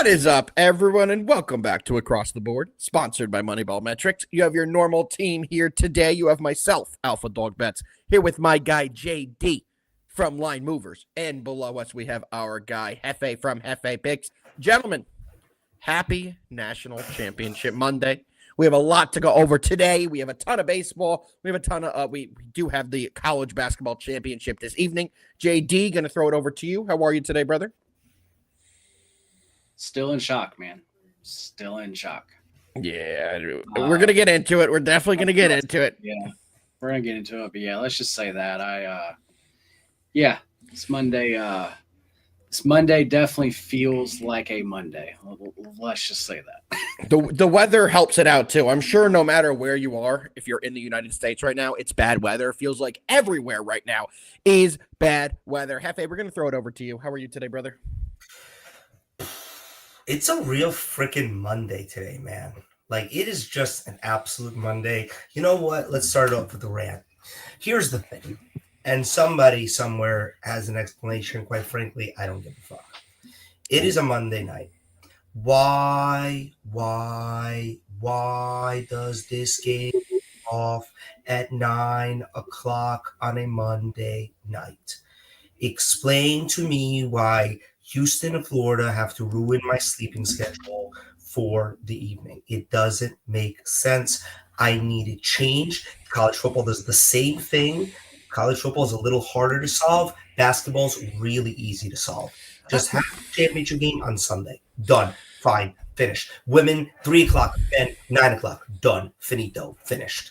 What is up, everyone, and welcome back to Across the Board, sponsored by MoneyBall Metrics. You have your normal team here today. You have myself, Alpha Dog Bets, here with my guy, JD, from Line Movers. And below us, we have our guy, Hefe, from Hefe Picks. Gentlemen, happy National Championship Monday. We have a lot to go over today. We have a ton of baseball. We have a ton of, we do have the college basketball championship this evening. JD, going to throw it over to you. How are you today, brother? Still in shock, man. Still in shock. Yeah, we're going to get into it. We're definitely going to get into it. Yeah, we're going to get into it. But yeah, let's just say that it's Monday. This Monday definitely feels like a Monday. Let's just say that. The weather helps it out too. I'm sure no matter where you are, if you're in the United States right now, it's bad weather. It feels like everywhere right now is bad weather. Hefe, we're going to throw it over to you. How are you today, brother? It's a real freaking Monday today, man. Like, it is just an absolute Monday. You know what? Let's start off with the rant. Here's the thing. And somebody somewhere has an explanation. Quite frankly, I don't give a fuck. It is a Monday night. Why does this game off at 9 o'clock on a Monday night? Explain to me why Houston and Florida have to ruin my sleeping schedule for the evening. It doesn't make sense. I need it changed. College football does the same thing. College football is a little harder to solve. Basketball is really easy to solve. Just have a championship game on Sunday. Done. Fine. Finished. Women, 3 o'clock, men, 9 o'clock. Done. Finito. Finished.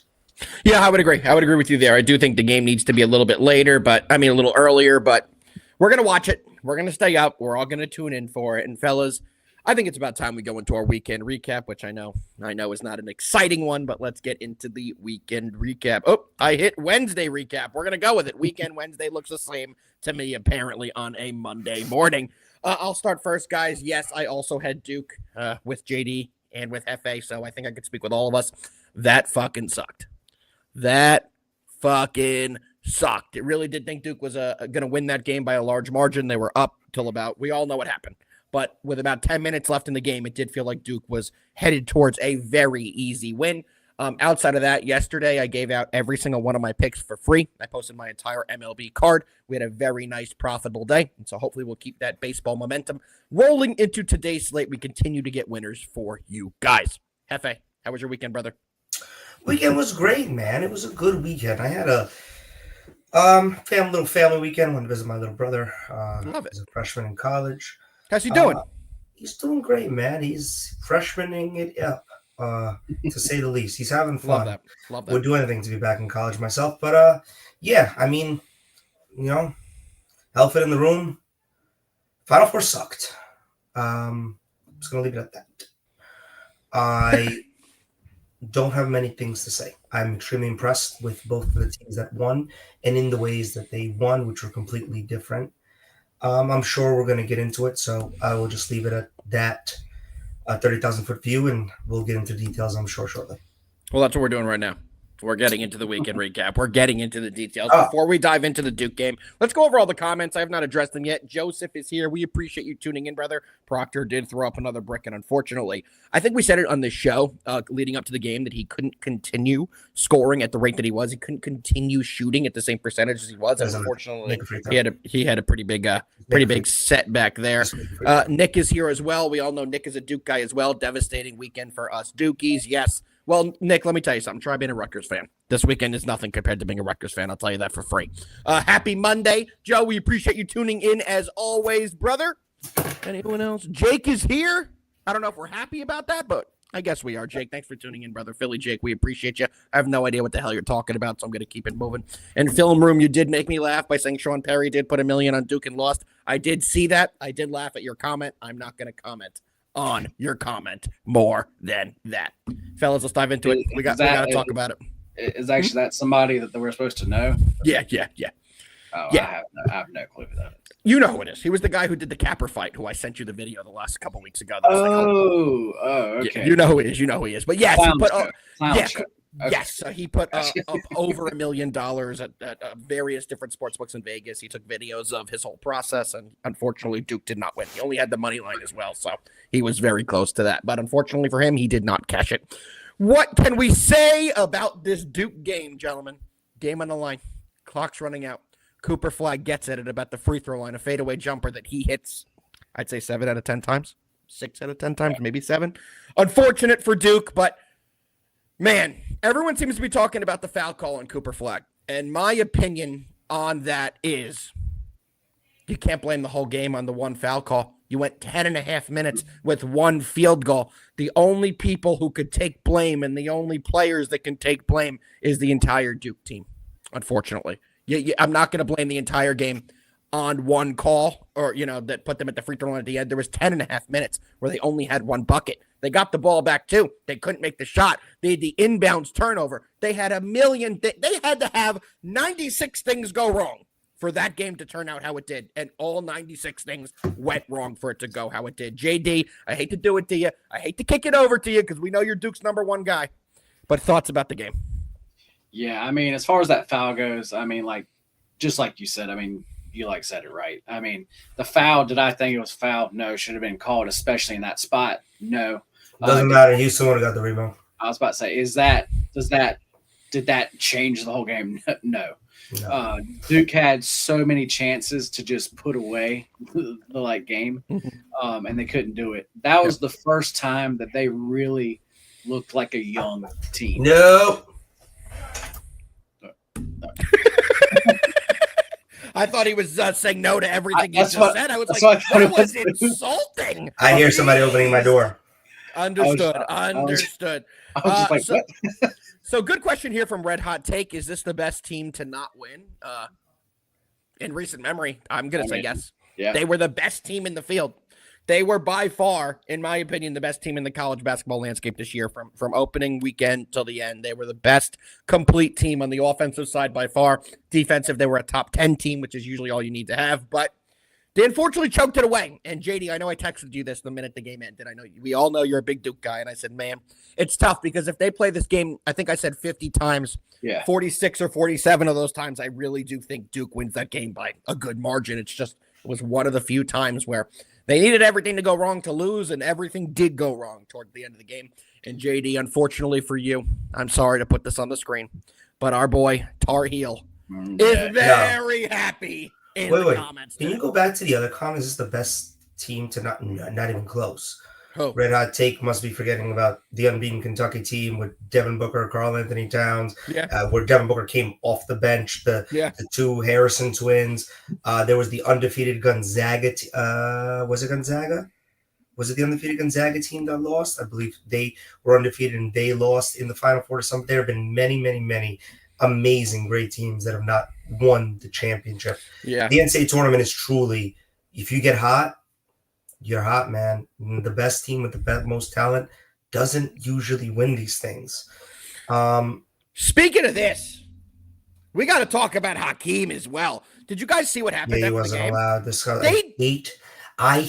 Yeah, I would agree. I would agree with you there. I do think the game needs to be a little bit later, a little earlier, but we're going to watch it. We're going to stay up. We're all going to tune in for it. And fellas, I think it's about time we go into our weekend recap, which I know is not an exciting one, but let's get into the weekend recap. Oh, I hit Wednesday recap. We're going to go with it. Weekend Wednesday looks the same to me, apparently, on a Monday morning. I'll start first, guys. Yes, I also had Duke with JD and with FA, so I think I could speak with all of us. That fucking sucked. That fucking sucked. It really did think Duke was going to win that game by a large margin. They were up till we all know what happened. But with about 10 minutes left in the game, it did feel like Duke was headed towards a very easy win. Outside of that, yesterday, I gave out every single one of my picks for free. I posted my entire MLB card. We had a very nice, profitable day. And so hopefully we'll keep that baseball momentum rolling into today's slate. We continue to get winners for you guys. Hefe, how was your weekend, brother? Weekend was great, man. It was a good weekend. I had a little family weekend. Went to visit my little brother. Love it. He's a freshman in college. How's he doing? He's doing great, man. He's freshmaning it up, to say the least. He's having fun. Love that. Would do anything to be back in college myself. But, elephant in the room. Final Four sucked. I'm just going to leave it at that. I don't have many things to say. I'm extremely impressed with both of the teams that won and in the ways that they won, which were completely different. I'm sure we're going to get into it, so I will just leave it at that 30,000-foot view, and we'll get into details, I'm sure, shortly. Well, that's what we're doing right now. We're getting into the weekend recap. We're getting into the details. Before we dive into the Duke game, let's go over all the comments. I have not addressed them yet. Joseph is here. We appreciate you tuning in, brother. Proctor did throw up another brick, and unfortunately, I think we said it on the show leading up to the game that he couldn't continue scoring at the rate that he was. He couldn't continue shooting at the same percentage as he was. And unfortunately, he had a pretty big setback there. Nick is here as well. We all know Nick is a Duke guy as well. Devastating weekend for us Dukies. Yes. Well, Nick, let me tell you something. Try being a Rutgers fan. This weekend is nothing compared to being a Rutgers fan. I'll tell you that for free. Happy Monday. Joe, we appreciate you tuning in as always, brother. Anyone else? Jake is here. I don't know if we're happy about that, but I guess we are. Jake, thanks for tuning in, brother. Philly Jake, we appreciate you. I have no idea what the hell you're talking about, so I'm going to keep it moving. And Film Room, you did make me laugh by saying Sean Perry did put $1 million on Duke and lost. I did see that. I did laugh at your comment. I'm not going to comment on your comment more than that. Fellas, let's dive into it. We got to talk about it. Is actually that somebody that we're supposed to know? Yeah. Oh, yeah. I have no clue who that is. You know who it is. He was the guy who did the capper fight, who I sent you the video the last couple weeks ago. Okay. Yeah, you know who he is. But yes, Clown show. Okay. Yes, he put up over $1 million at various different sports books in Vegas. He took videos of his whole process, and unfortunately, Duke did not win. He only had the money line as well, so he was very close to that. But unfortunately for him, he did not cash it. What can we say about this Duke game, gentlemen? Game on the line. Clock's running out. Cooper Flag gets it at about the free throw line, a fadeaway jumper that he hits, I'd say 7 out of 10 times. 6 out of 10 times, maybe 7. Unfortunate for Duke, but man, everyone seems to be talking about the foul call on Cooper Flag. And my opinion on that is you can't blame the whole game on the one foul call. You went 10.5 minutes with one field goal. The only people who could take blame and the only players that can take blame is the entire Duke team, unfortunately. I'm not going to blame the entire game on one call or, that put them at the free throw line at the end. There was 10.5 minutes where they only had one bucket. They got the ball back too. They couldn't make the shot. They had the inbounds turnover. They had they had to have 96 things go wrong for that game to turn out how it did. And all 96 things went wrong for it to go how it did. JD, I hate to do it to you. I hate to kick it over to you because we know you're Duke's #1 guy. But thoughts about the game? Yeah, I mean, as far as that foul goes, I mean, just like you said, I mean, you said it right. I mean, the foul, did I think it was foul? No, should have been called, especially in that spot. No. Doesn't matter. Houston would have got the rebound. I was about to say, did that change the whole game? No. Duke had so many chances to just put away the game, and they couldn't do it. That was the first time that they really looked like a young team. Nope. I thought he was saying no to everything you just said. I was that was insulting. I hear somebody opening my door. Understood. I was just like, what? So good question here from Red Hot Take. Is this the best team to not win? In recent memory, I'm going to say yes. Yeah. They were the best team in the field. They were by far, in my opinion, the best team in the college basketball landscape this year from opening weekend till the end. They were the best complete team on the offensive side by far. Defensive, they were a top 10 team, which is usually all you need to have. But they unfortunately choked it away. And JD, I know I texted you this the minute the game ended. I know we all know you're a big Duke guy. And I said, man, it's tough because if they play this game, I think I said 50 times, 46 or 47 of those times, I really do think Duke wins that game by a good margin. It was one of the few times where they needed everything to go wrong to lose, and everything did go wrong toward the end of the game. And JD, unfortunately for you, I'm sorry to put this on the screen, but our boy Tar Heel is very happy in the comments. Can you go back to the other comments? This is the best team to not even close. Oh. Red Hot Take must be forgetting about the unbeaten Kentucky team with Devin Booker, Karl Anthony Towns, where Devin Booker came off the bench, the two Harrison twins. There was the undefeated Gonzaga. Was it Gonzaga? Was it the undefeated Gonzaga team that lost? I believe they were undefeated and they lost in the Final Four to some. There have been many, many, many amazing, great teams that have not won the championship. Yeah. The NCAA tournament is truly, if you get hot, you're hot, man. The best team with the most talent doesn't usually win these things. Speaking of this, we got to talk about Hakeem as well. Did you guys see what happened? Yeah, he wasn't allowed. I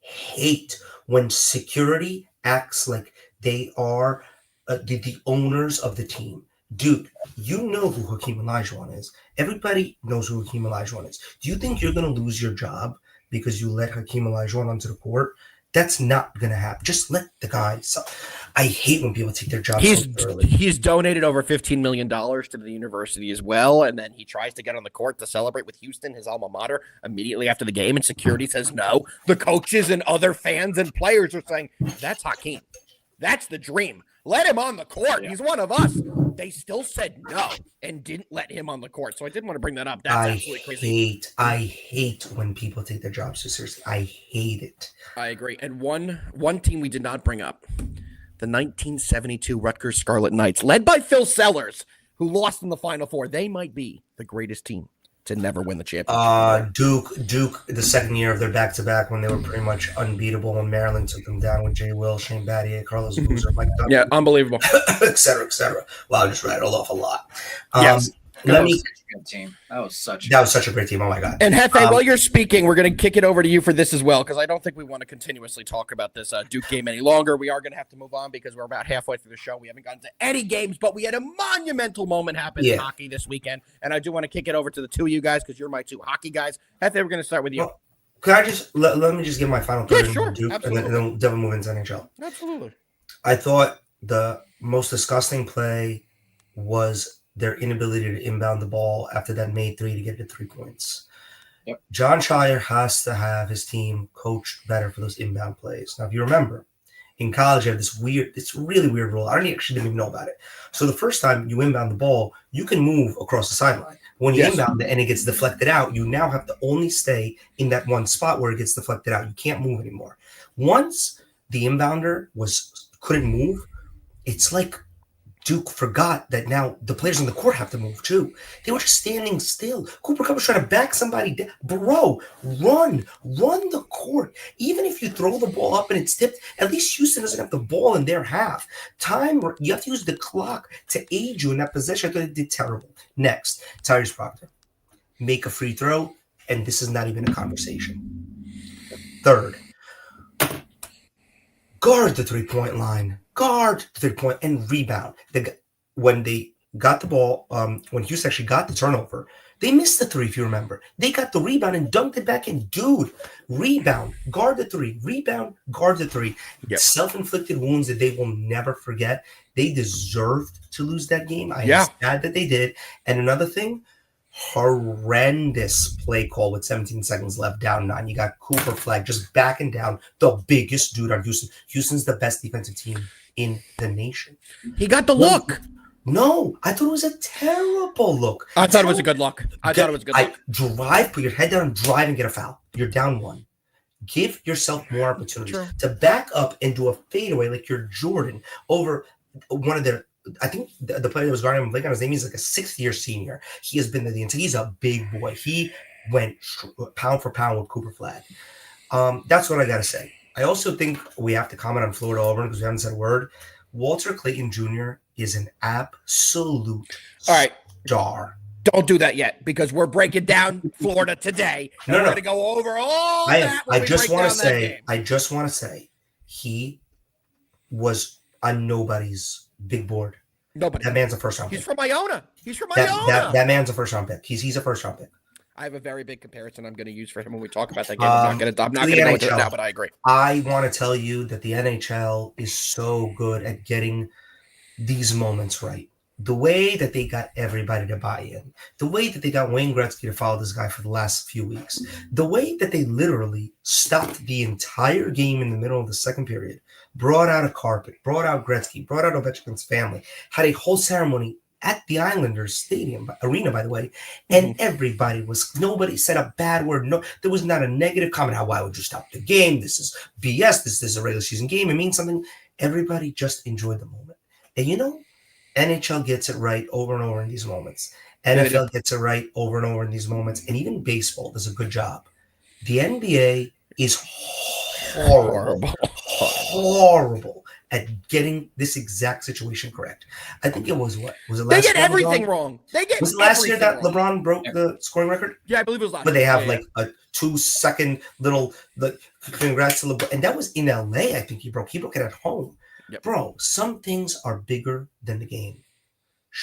hate when security acts like they are the owners of the team. Dude, you know who Hakeem Olajuwon is. Everybody knows who Hakeem Olajuwon is. Do you think you're going to lose your job because you let Hakeem Olajuwon onto the court? That's not going to happen. Just let the guy. I hate when people take their jobs so early. He's donated over $15 million to the university as well, and then he tries to get on the court to celebrate with Houston, his alma mater, immediately after the game, and security says no. The coaches and other fans and players are saying, that's Hakeem. That's the dream. Let him on the court. He's one of us. They still said no and didn't let him on the court. So I did want to bring that up. That's absolutely crazy. I hate when people take their jobs so seriously. I hate it. I agree. And one team we did not bring up, the 1972 Rutgers Scarlet Knights, led by Phil Sellers, who lost in the Final Four. They might be the greatest team to never win the championship. Duke, the second year of their back-to-back when they were pretty much unbeatable when Maryland took them down with Jay Will, Shane Battier, Carlos Boozer, Mike Duncan. Yeah, unbelievable. et cetera, et cetera. Wow, I just rattled off a lot. Yes. let me. Such a good team. That was such a great team. Oh my god! And Hefe, while you're speaking, we're going to kick it over to you for this as well, because I don't think we want to continuously talk about this Duke game any longer. We are going to have to move on because we're about halfway through the show. We haven't gotten to any games, but we had a monumental moment happen in hockey this weekend, and I do want to kick it over to the two of you guys because you're my two hockey guys. Hefe, we're going to start with you. Well, can I just let me just give my final thought sure, on Duke, absolutely. and then we'll move into NHL. Absolutely. I thought the most disgusting play was their inability to inbound the ball after that made three to get to 3 points. Yep. John Shire has to have his team coached better for those inbound plays. Now, if you remember, in college, I had this really weird rule. I didn't even know about it. So the first time you inbound the ball, you can move across the sideline. When you inbound it and it gets deflected out, you now have to only stay in that one spot where it gets deflected out. You can't move anymore. Once the inbounder couldn't move, it's like Duke forgot that now the players on the court have to move too. They were just standing still. Cooper Cup was trying to back somebody down. Bro, run the court. Even if you throw the ball up and it's tipped, at least Houston doesn't have the ball in their half. You have to use the clock to aid you in that possession. I thought they did terrible. Next, Tyrese Proctor. Make a free throw, and this is not even a conversation. Third, guard the three-point line. Guard the 3-point and rebound. When they got the ball, when Houston actually got the turnover, they missed the 3, if you remember. They got the rebound and dunked it back in. Dude, rebound, guard the 3, rebound, guard the 3. Yep. Self-inflicted wounds that they will never forget. They deserved to lose that game. I am sad that they did. And another thing, horrendous play call with 17 seconds left, down 9. You got Cooper Flag just backing down the biggest dude on Houston. Houston's the best defensive team in the nation. He got the look. No, I thought it was a terrible look. I thought it was a good look. Drive, put your head down, drive, and get a foul. You're down 1. Give yourself more opportunities to back up and do a fadeaway like you're Jordan over one of their. I think the player that was guarding him, Blake, on his name, he's like a 6th-year senior. He has been there the entire. He's a big boy. He went pound for pound with Cooper Flag. That's what I got to say. I also think we have to comment on Florida Auburn because we haven't said a word. Walter Clayton Jr. is an absolute star. Don't do that yet because we're breaking down Florida today. We're going to go over all that. I just want to say he was on nobody's big board. Nobody. That man's a first-round pick. He's from Iona. That man's a first-round pick. He's a first-round pick. I have a very big comparison I'm going to use for him when we talk about that game. I'm not going to go into it now, but I agree. I want to tell you that the NHL is so good at getting these moments right. The way that they got everybody to buy in, the way that they got Wayne Gretzky to follow this guy for the last few weeks, the way that they literally stopped the entire game in the middle of the second period, brought out a carpet, brought out Gretzky, brought out Ovechkin's family, had a whole ceremony at the Islanders arena, by the way, and nobody said a bad word. No, there was not a negative comment. Why would you stop the game? This is BS. This is a regular season game. It means something. Everybody just enjoyed the moment. And NHL gets it right over and over in these moments. NFL gets it right over and over in these moments. And even baseball does a good job. The NBA is horrible at getting this exact situation correct. I think it was last year? They get everything wrong. Was it last year that LeBron broke the scoring record? Yeah, I believe it was last year. But they have a 2-second little congrats to LeBron. And that was in LA, I think he broke. He broke it at home. Yep. Bro, some things are bigger than the game.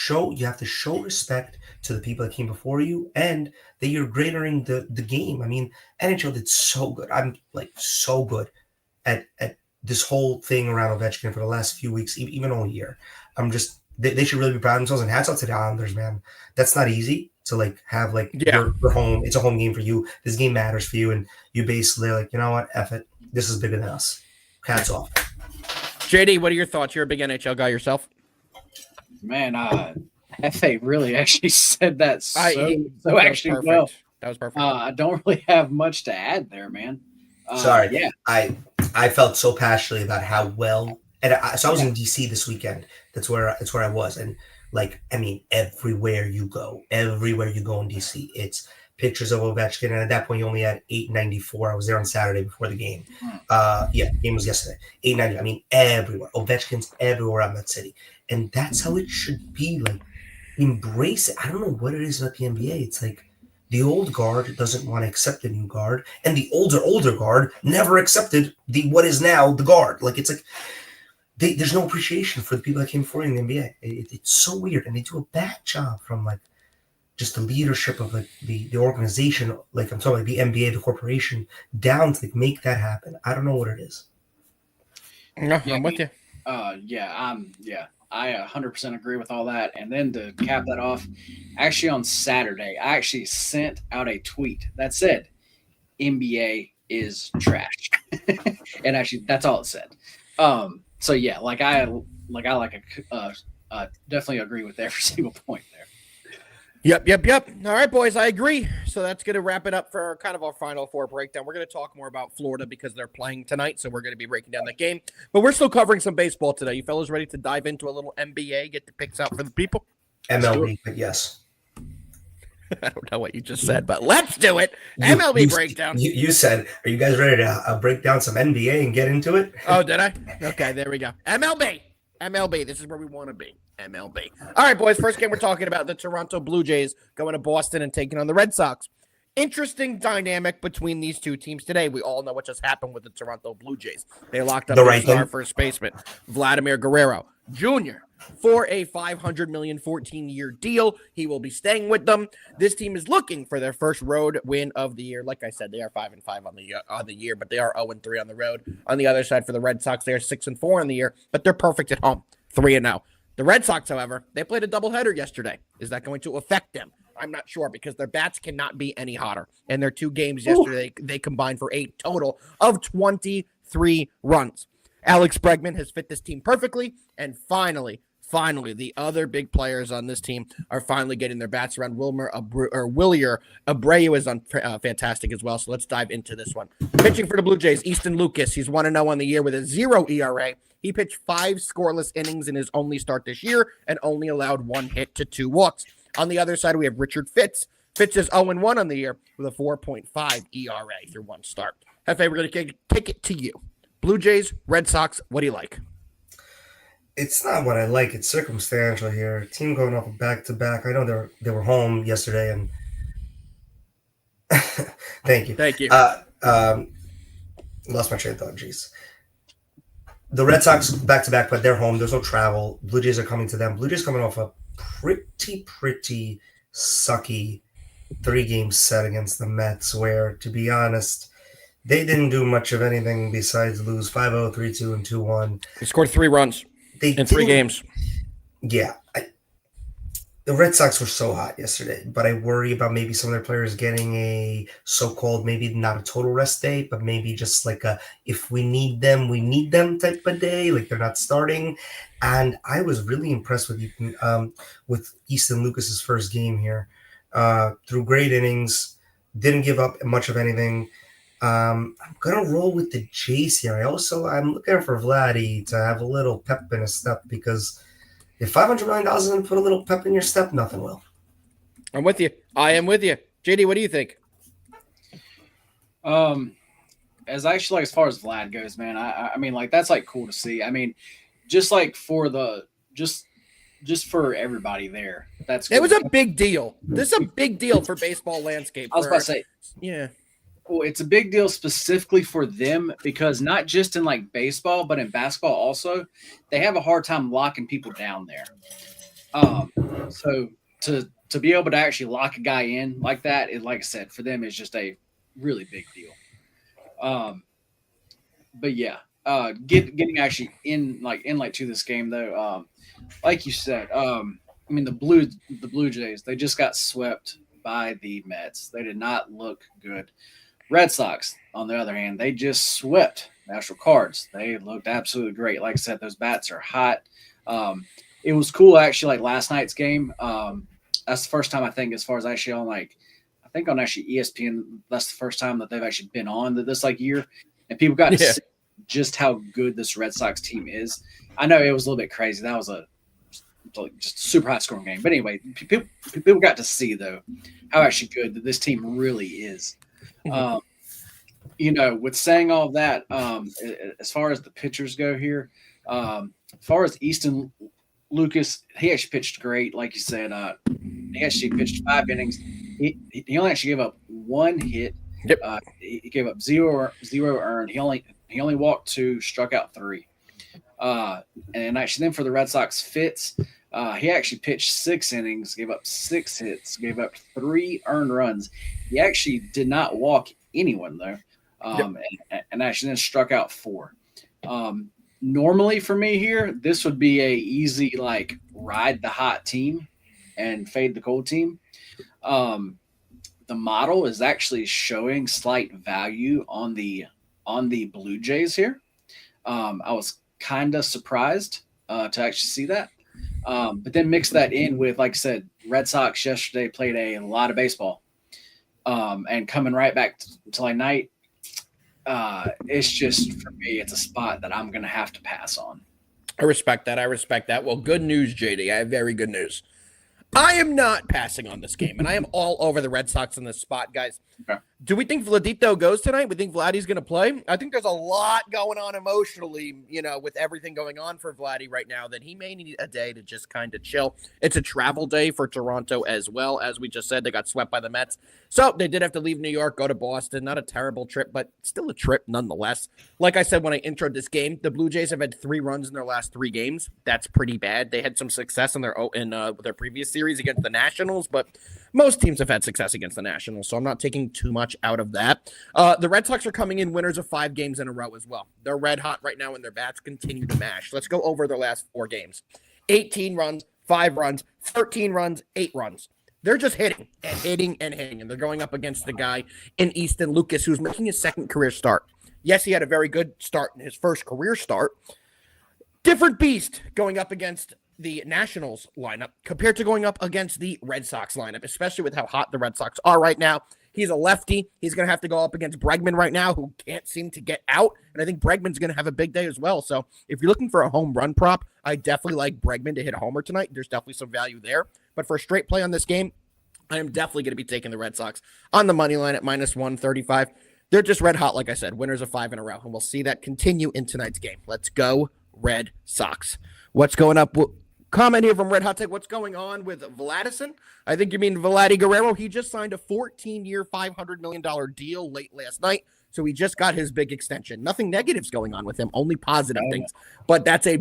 You have to show respect to the people that came before you and that you're grading the game. I mean, NHL did so good. I'm so good at this whole thing around Ovechkin for the last few weeks, even all year. They should really be proud of themselves, and hats off to the Islanders, man. That's not easy to have your home. It's a home game for you. This game matters for you, and you basically you know what, F it. This is bigger than us. Hats off. JD, what are your thoughts? You're a big NHL guy yourself. Man, FA really actually said that so actually well. That was perfect. I don't really have much to add there, man. Sorry. Yeah. I felt so passionately about how well, and I was in DC this weekend. That's where I was, and everywhere you go in DC, it's pictures of Ovechkin, and at that point, you only had 894. I was there on Saturday before the game. The game was yesterday. 890. Everywhere. Ovechkin's everywhere out in that city, and that's how it should be. embrace it. I don't know what it is about the NBA. It's like the old guard doesn't want to accept the new guard, and the older guard never accepted the what is now the guard. Like it's like there's no appreciation for the people that came before in the NBA. It's so weird, and they do a bad job from like just the leadership of like the organization. Like I'm talking like the NBA, the corporation, down to like make that happen. I don't know what it is. No, I'm with you. I 100% agree with all that. And then to cap that off, actually on Saturday, I actually sent out a tweet that said NBA is trash, and actually that's all it said. So yeah, definitely agree with every single point there. Yep. All right, boys, I agree. So that's going to wrap it up for kind of our Final Four breakdown. We're going to talk more about Florida because they're playing tonight, so we're going to be breaking down that game. But we're still covering some baseball today. You fellas ready to dive into a little NBA, get the picks out for the people? MLB, but yes. I don't know what you just said, but let's do it. MLB breakdown. You said, are you guys ready to break down some NBA and get into it? Oh, did I? Okay, there we go. MLB, this is where we want to be. MLB. All right, boys, first game we're talking about, the Toronto Blue Jays going to Boston and taking on the Red Sox. Interesting dynamic between these two teams today. We all know what just happened with the Toronto Blue Jays. They locked up their star first baseman, Vladimir Guerrero Jr., for a $500 million 14-year deal. He will be staying with them. This team is looking for their first road win of the year. Like I said, they are 5-5 on the year, but they are 0-3 on the road. On the other side for the Red Sox, they are 6-4 on the year, but they're perfect at home, 3-0. The Red Sox, however, they played a doubleheader yesterday. Is that going to affect them? I'm not sure because their bats cannot be any hotter. And their 2 games yesterday, they combined for 8 total of 23 runs. Alex Bregman has fit this team perfectly. And finally, the other big players on this team are finally getting their bats around. Wilyer Abreu is fantastic as well. So let's dive into this one. Pitching for the Blue Jays, Easton Lucas. He's 1-0 on the year with a 0 ERA. He pitched 5 scoreless innings in his only start this year and only allowed 1 hit to 2 walks. On the other side, we have Richard Fitz. Fitz is 0-1 on the year with a 4.5 ERA through 1 start. Hefe, we're going to take it to you. Blue Jays, Red Sox, what do you like? It's not what I like. It's circumstantial here. Team going off back-to-back. I know they were home yesterday, and thank you. Lost my train of thought. Jeez. The Red Sox back-to-back, but they're home. There's no travel. Blue Jays are coming to them. Blue Jays coming off a pretty sucky 3-game set against the Mets, where, to be honest, they didn't do much of anything besides lose 5-0, 3-2, and 2-1. They scored 3 runs in 3 games. Yeah. The Red Sox were so hot yesterday, but I worry about maybe some of their players getting a so-called, maybe not a total rest day, but maybe just like a, if we need them type of day, like they're not starting. And I was really impressed with Easton Lucas's first game here. Through great innings, didn't give up much of anything. I'm going to roll with the Jays here. I'm looking for Vladdy to have a little pep in his step, because if $500 million doesn't put a little pep in your step, nothing will. I'm with you. I am with you. JD, what do you think? As far as Vlad goes, man, I mean, like, that's like cool to see. I mean, just like for just for everybody there. That's cool. It was a big deal. This is a big deal for baseball landscape. I was about to say, yeah. Well, it's a big deal specifically for them because not just in like baseball, but in basketball also, they have a hard time locking people down there. So to be able to actually lock a guy in like that, like I said, for them is just a really big deal. But yeah, getting actually in to this game though, like you said, I mean the Blue Jays, they just got swept by the Mets. They did not look good. Red Sox, on the other hand, they just swept National Cards. They looked absolutely great. Like I said, those bats are hot. It was cool actually, like last night's game. That's the first time I think, as far as actually on on ESPN, that's the first time that they've actually been on this year, and people got to see just how good this Red Sox team is. I know it was a little bit crazy. That was just a super high scoring game, but anyway, people got to see though how actually good that this team really is. With saying all that, as far as the pitchers go here, as far as Easton Lucas, he actually pitched great. Like you said, he actually pitched 5 innings. He only actually gave up 1 hit. Yep. He gave up zero earned. He only walked 2, struck out 3. And actually, then for the Red Sox, Fitz, he actually pitched 6 innings, gave up 6 hits, gave up 3 earned runs. He actually did not walk anyone though, and actually then struck out 4. Normally for me here, this would be a easy like ride the hot team and fade the cold team. The model is actually showing slight value on the Blue Jays here. I was kind of surprised to actually see that. But then mix that in with, like I said, Red Sox yesterday played a lot of baseball. And coming right back to like night, it's just, for me, it's a spot that I'm going to have to pass on. I respect that. Well, good news, JD. I have very good news. I am not passing on this game, and I am all over the Red Sox in this spot, guys. Okay. Do we think Vladito goes tonight? We think Vladdy's going to play? I think there's a lot going on emotionally, with everything going on for Vladdy right now, that he may need a day to just kind of chill. It's a travel day for Toronto as well. As we just said, they got swept by the Mets. So they did have to leave New York, go to Boston. Not a terrible trip, but still a trip nonetheless. Like I said when I introed this game, the Blue Jays have had 3 runs in their last 3 games. That's pretty bad. They had some success in their previous series against the Nationals, but most teams have had success against the Nationals, so I'm not taking too much out of that. The Red Sox are coming in winners of 5 games in a row as well. They're red hot right now, and their bats continue to mash. Let's go over their last 4 games. 18 runs, 5 runs, 13 runs, 8 runs. They're just hitting and hitting and hitting, and they're going up against the guy in Easton Lucas, who's making his 2nd career start. Yes, he had a very good start in his 1st career start. Different beast going up against the Nationals lineup compared to going up against the Red Sox lineup, especially with how hot the Red Sox are right now. He's a lefty. He's going to have to go up against Bregman right now, who can't seem to get out. And I think Bregman's going to have a big day as well. So if you're looking for a home run prop, I definitely like Bregman to hit a homer tonight. There's definitely some value there. But for a straight play on this game, I am definitely going to be taking the Red Sox on the money line at -135. They're just red hot, like I said, winners of 5 in a row. And we'll see that continue in tonight's game. Let's go Red Sox. What's going up? Comment here from Red Hot Take. What's going on with Vladison? I think you mean Vladdy Guerrero. He just signed a 14-year, $500 million deal late last night. So he just got his big extension. Nothing negatives going on with him, only positive things. But that's a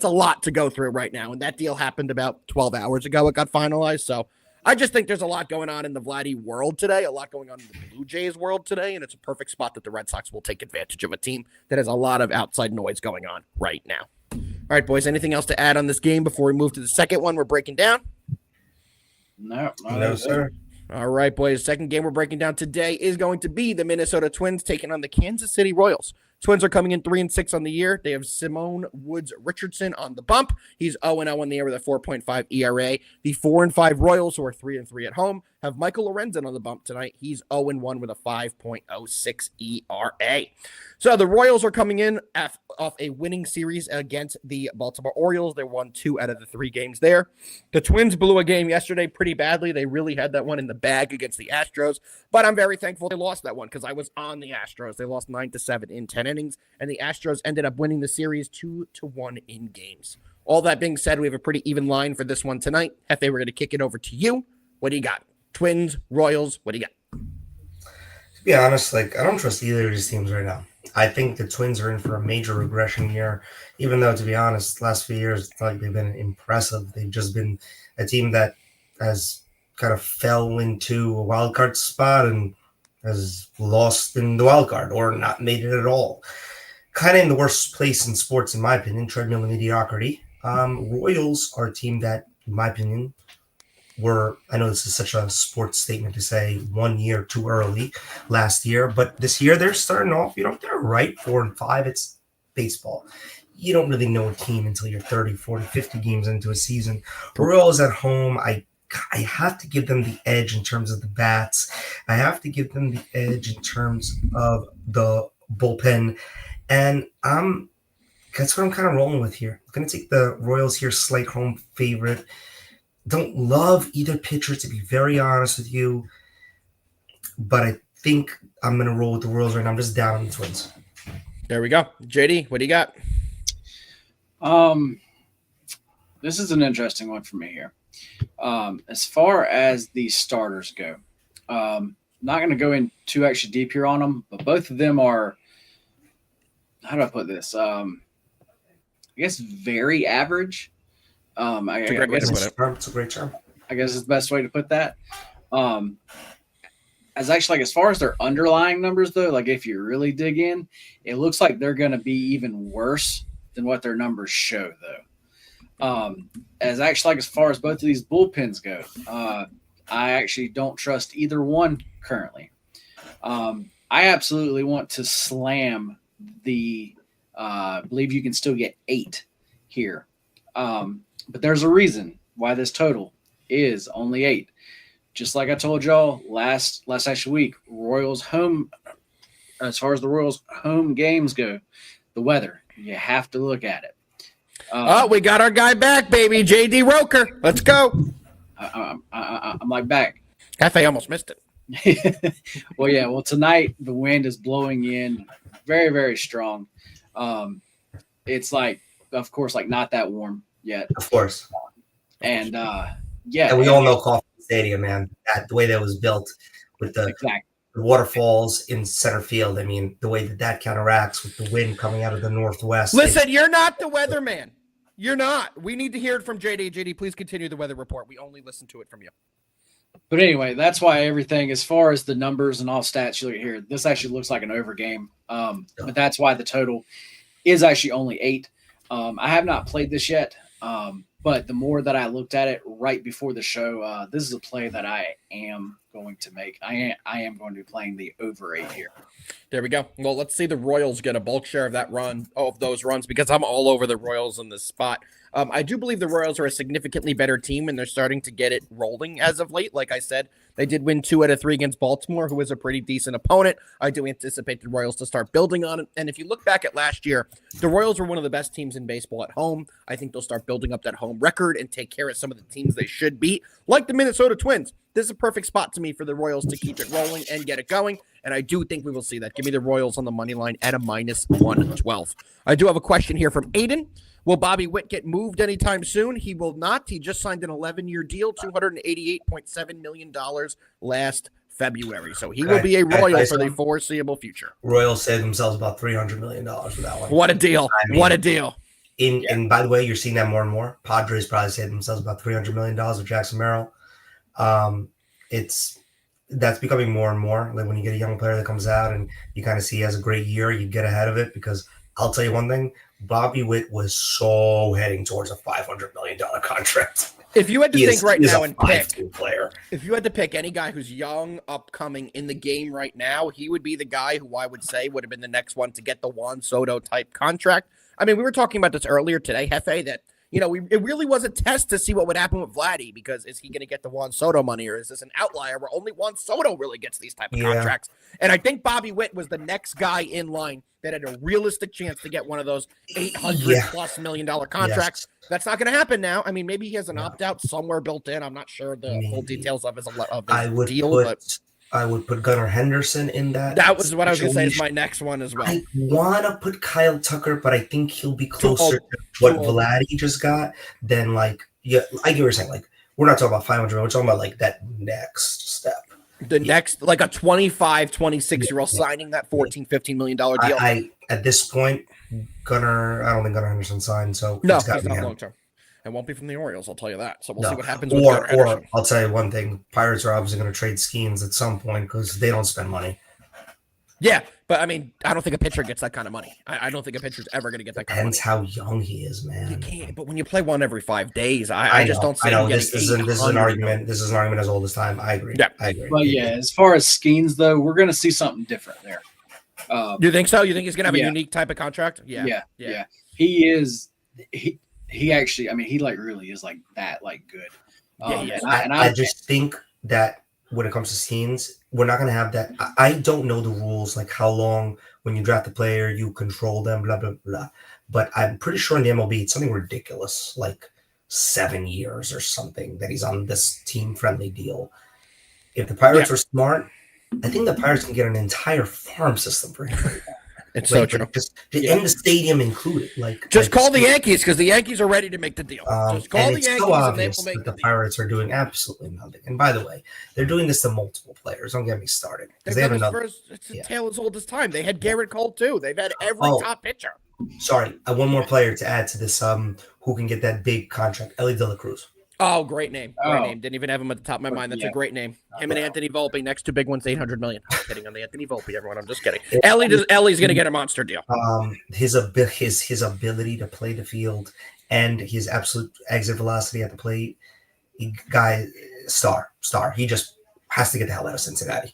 lot to go through right now. And that deal happened about 12 hours ago. It got finalized. So I just think there's a lot going on in the Vladdy world today, a lot going on in the Blue Jays world today. And it's a perfect spot that the Red Sox will take advantage of a team that has a lot of outside noise going on right now. All right, boys, anything else to add on this game before we move to the second one we're breaking down? No, sir. All right, boys, second game we're breaking down today is going to be the Minnesota Twins taking on the Kansas City Royals. Twins are coming in 3-6 on the year. They have Simone Woods Richardson on the bump. He's 0-0 on the year with a 4.5 ERA. The 4-5 Royals, who are 3-3 at home, have Michael Lorenzen on the bump tonight. He's 0-1 with a 5.06 ERA. So the Royals are coming in off a winning series against the Baltimore Orioles. They won 2 out of the 3 games there. The Twins blew a game yesterday pretty badly. They really had that one in the bag against the Astros, but I'm very thankful they lost that one because I was on the Astros. They lost 9-7 in 10 innings, and the Astros ended up winning the series 2-1 in games. All that being said, we have a pretty even line for this one tonight. Hefe, we're going to kick it over to you. What do you got? Twins, Royals, what do you got? To be honest, I don't trust either of these teams right now. I think the Twins are in for a major regression year, even though, to be honest, last few years, it's not like they've been impressive. They've just been a team that has kind of fell into a wild card spot and has lost in the wild card or not made it at all. Kind of in the worst place in sports, in my opinion, treadmill of mediocrity. Royals are a team that, in my opinion, I know this is such a sports statement to say 1 year too early last year, but this year they're starting off, they're right 4-5. It's baseball. You don't really know a team until you're 30, 40, 50 games into a season. Royals at home, I have to give them the edge in terms of the bats. I have to give them the edge in terms of the bullpen. And that's what I'm kind of rolling with here. I'm going to take the Royals here, slight home favorite. Don't love either pitcher, to be very honest with you. But I think I'm going to roll with the Royals right now. I'm just down on the Twins. There we go. JD, what do you got? this is an interesting one for me here. As far as the starters go, not going to go in too extra deep here on them, but both of them are, how do I put this? I guess very average. It's a great way to put it. It's a great term. I guess is the best way to put that. As actually, like, as far as their underlying numbers, though, like if you really dig in, it looks like they're going to be even worse than what their numbers show, though. As actually, like, as far as both of these bullpens go, I actually don't trust either one currently. I absolutely want to slam the believe you can still get 8 here. But there's a reason why this total is only 8. Just like I told y'all last actual week, Royals home, as far as the Royals home games go, the weather, you have to look at it. We got our guy back, baby. JD Roker. Let's go. I'm like back. Hefe almost missed it. Well, yeah. Well, tonight the wind is blowing in very, very strong. It's like, of course, like not that warm yet. Of course. And and we all know Coffee Stadium, man. The way that was built with the waterfalls in center field. I mean, the way that counteracts with the wind coming out of the northwest. Listen, you're not the weatherman. You're not. We need to hear it from JD. JD, please continue the weather report. We only listen to it from you. But anyway, that's why everything, as far as the numbers and all stats you look at here, this actually looks like an over game. But that's why the total is actually only 8. I have not played this yet. But the more that I looked at it right before the show, this is a play that I am going to make. I am going to be playing the over 8 here. There we go. Well, let's see the Royals get a bulk share of that run, of those runs, because I'm all over the Royals in this spot. I do believe the Royals are a significantly better team, and they're starting to get it rolling as of late. Like I said, they did win 2 out of 3 against Baltimore, who was a pretty decent opponent. I do anticipate the Royals to start building on it. And if you look back at last year, the Royals were one of the best teams in baseball at home. I think they'll start building up that home record and take care of some of the teams they should beat, like the Minnesota Twins. This is a perfect spot to me for the Royals to keep it rolling and get it going. And I do think we will see that. Give me the Royals on the money line at a -112. I do have a question here from Aiden. Will Bobby Witt get moved anytime soon? He will not. He just signed an 11-year deal, $288.7 million last February. So he will be a Royal for the foreseeable future. Royals saved themselves about $300 million for that one. What a deal. I mean, what a deal. And by the way, you're seeing that more and more. Padres probably saved themselves about $300 million with Jackson Merrill. That's becoming more and more. Like when you get a young player that comes out and you kind of see he has a great year, you get ahead of it, because I'll tell you one thing, Bobby Witt was so heading towards a $500 million contract. If you had to think right now and pick, player. If you had to pick any guy who's young, upcoming in the game right now, he would be the guy who I would say would have been the next one to get the Juan Soto type contract. I mean, we were talking about this earlier today, Hefe, that, you know, it really was a test to see what would happen with Vladdy, because is he going to get the Juan Soto money, or is this an outlier where only Juan Soto really gets these type of contracts? And I think Bobby Witt was the next guy in line that had a realistic chance to get one of those $800+ million contracts. Yes. That's not going to happen now. I mean, maybe he has an opt-out somewhere built in. I'm not sure the full details of his deal. I would put Gunnar Henderson in that. That was what I was going to say is my next one as well. I want to put Kyle Tucker, but I think he'll be closer to what Vladdy just got than I get what you're saying. Like, we're not talking about 500. We're talking about like that next step. The next, like a 25, 26-year-old signing that $14-15 million deal. At this point, I don't think Gunnar Henderson signed. So no, he's not long term. It won't be from the Orioles, I'll tell you that. So we'll see what happens with Gunnar Henderson. I'll tell you one thing. Pirates are obviously going to trade Skeens at some point because they don't spend money. Yeah, but I mean, I don't think a pitcher gets that kind of money. I don't think a pitcher's ever going to get that kind of money. Depends how young he is, man. You can't, but when you play one every 5 days, I just don't see him getting this is an argument. This is an argument as old as time. I agree. Yeah. I agree. But yeah, as far as Skeens, though, we're going to see something different there. You think so? You think he's going to have a unique type of contract? Yeah. He is. He actually, I mean, he like really is like that, like good. I just think that when it comes to Skeens, we're not going to have that. I don't know the rules, like how long when you draft a player, you control them, blah, blah, blah. But I'm pretty sure in the MLB, it's something ridiculous, like 7 years or something that he's on this team-friendly deal. If the Pirates are smart, I think the Pirates can get an entire farm system for him. It's so true. Just in the stadium included. Just call the Yankees because the Yankees are ready to make the deal. Just call the it's Yankees so and they obvious will make that the deal. Pirates are doing absolutely nothing. And by the way, they're doing this to multiple players. Don't get me started. They've They have done this another. it's a tale as old as time. They had Garrett Cole too. They've had every top pitcher. Sorry, one more player to add to this. Who can get that big contract? Ellie De La Cruz. Oh, great name. Great name. Didn't even have him at the top of my mind. That's a great name. Him and Anthony Volpe, next two big ones, $800 million. I'm kidding on the Anthony Volpe, everyone. I'm just kidding. Ellie's going to get a monster deal. His ability to play the field and his absolute exit velocity at the plate, star. He just has to get the hell out of Cincinnati.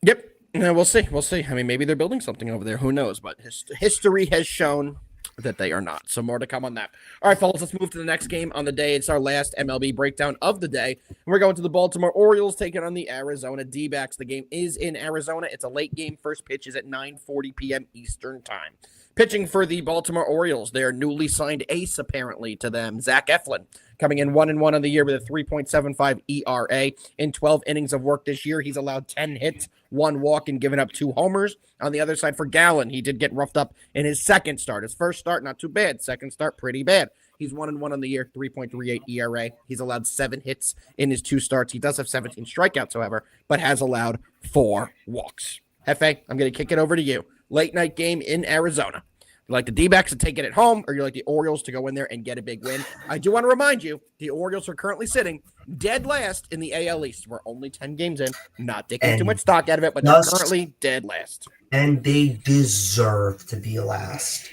Yep. We'll see. I mean, maybe they're building something over there. Who knows? But history has shown that they are not. So more to come on that. All right, fellas, let's move to the next game on the day. It's our last MLB breakdown of the day. And we're going to the Baltimore Orioles taking on the Arizona D-backs. The game is in Arizona. It's a late game. First pitch is at 9:40 p.m. Eastern time. Pitching for the Baltimore Orioles, their newly signed ace, apparently, to them, Zach Eflin, coming in 1-1 on the year with a 3.75 ERA. In 12 innings of work this year, he's allowed 10 hits, 1 walk, and given up 2 homers. On the other side for Gallen, he did get roughed up in his second start. His first start, not too bad. Second start, pretty bad. He's 1-1 on the year, 3.38 ERA. He's allowed 7 hits in his 2 starts. He does have 17 strikeouts, however, but has allowed 4 walks. Hefe, I'm going to kick it over to you. Late night game in Arizona. You like the D-backs to take it at home, or you like the Orioles to go in there and get a big win? I do want to remind you, the Orioles are currently sitting dead last in the AL East. We're only 10 games in, not taking too much stock out of it, but they're currently dead last. And they deserve to be last.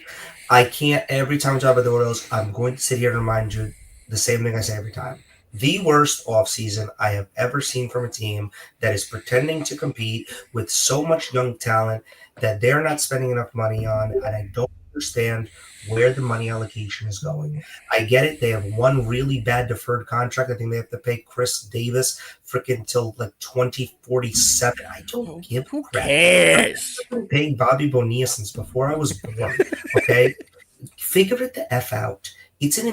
I can't, every time I talk about the Orioles, I'm going to sit here and remind you the same thing I say every time. The worst offseason I have ever seen from a team that is pretending to compete with so much young talent that they're not spending enough money on, and I don't understand where the money allocation is going. I get it. They have one really bad deferred contract. I think they have to pay Chris Davis freaking till like 2047. I don't give a crap. Yes. I've been paying Bobby Bonilla since before I was born. Okay, figure it the F out. It's an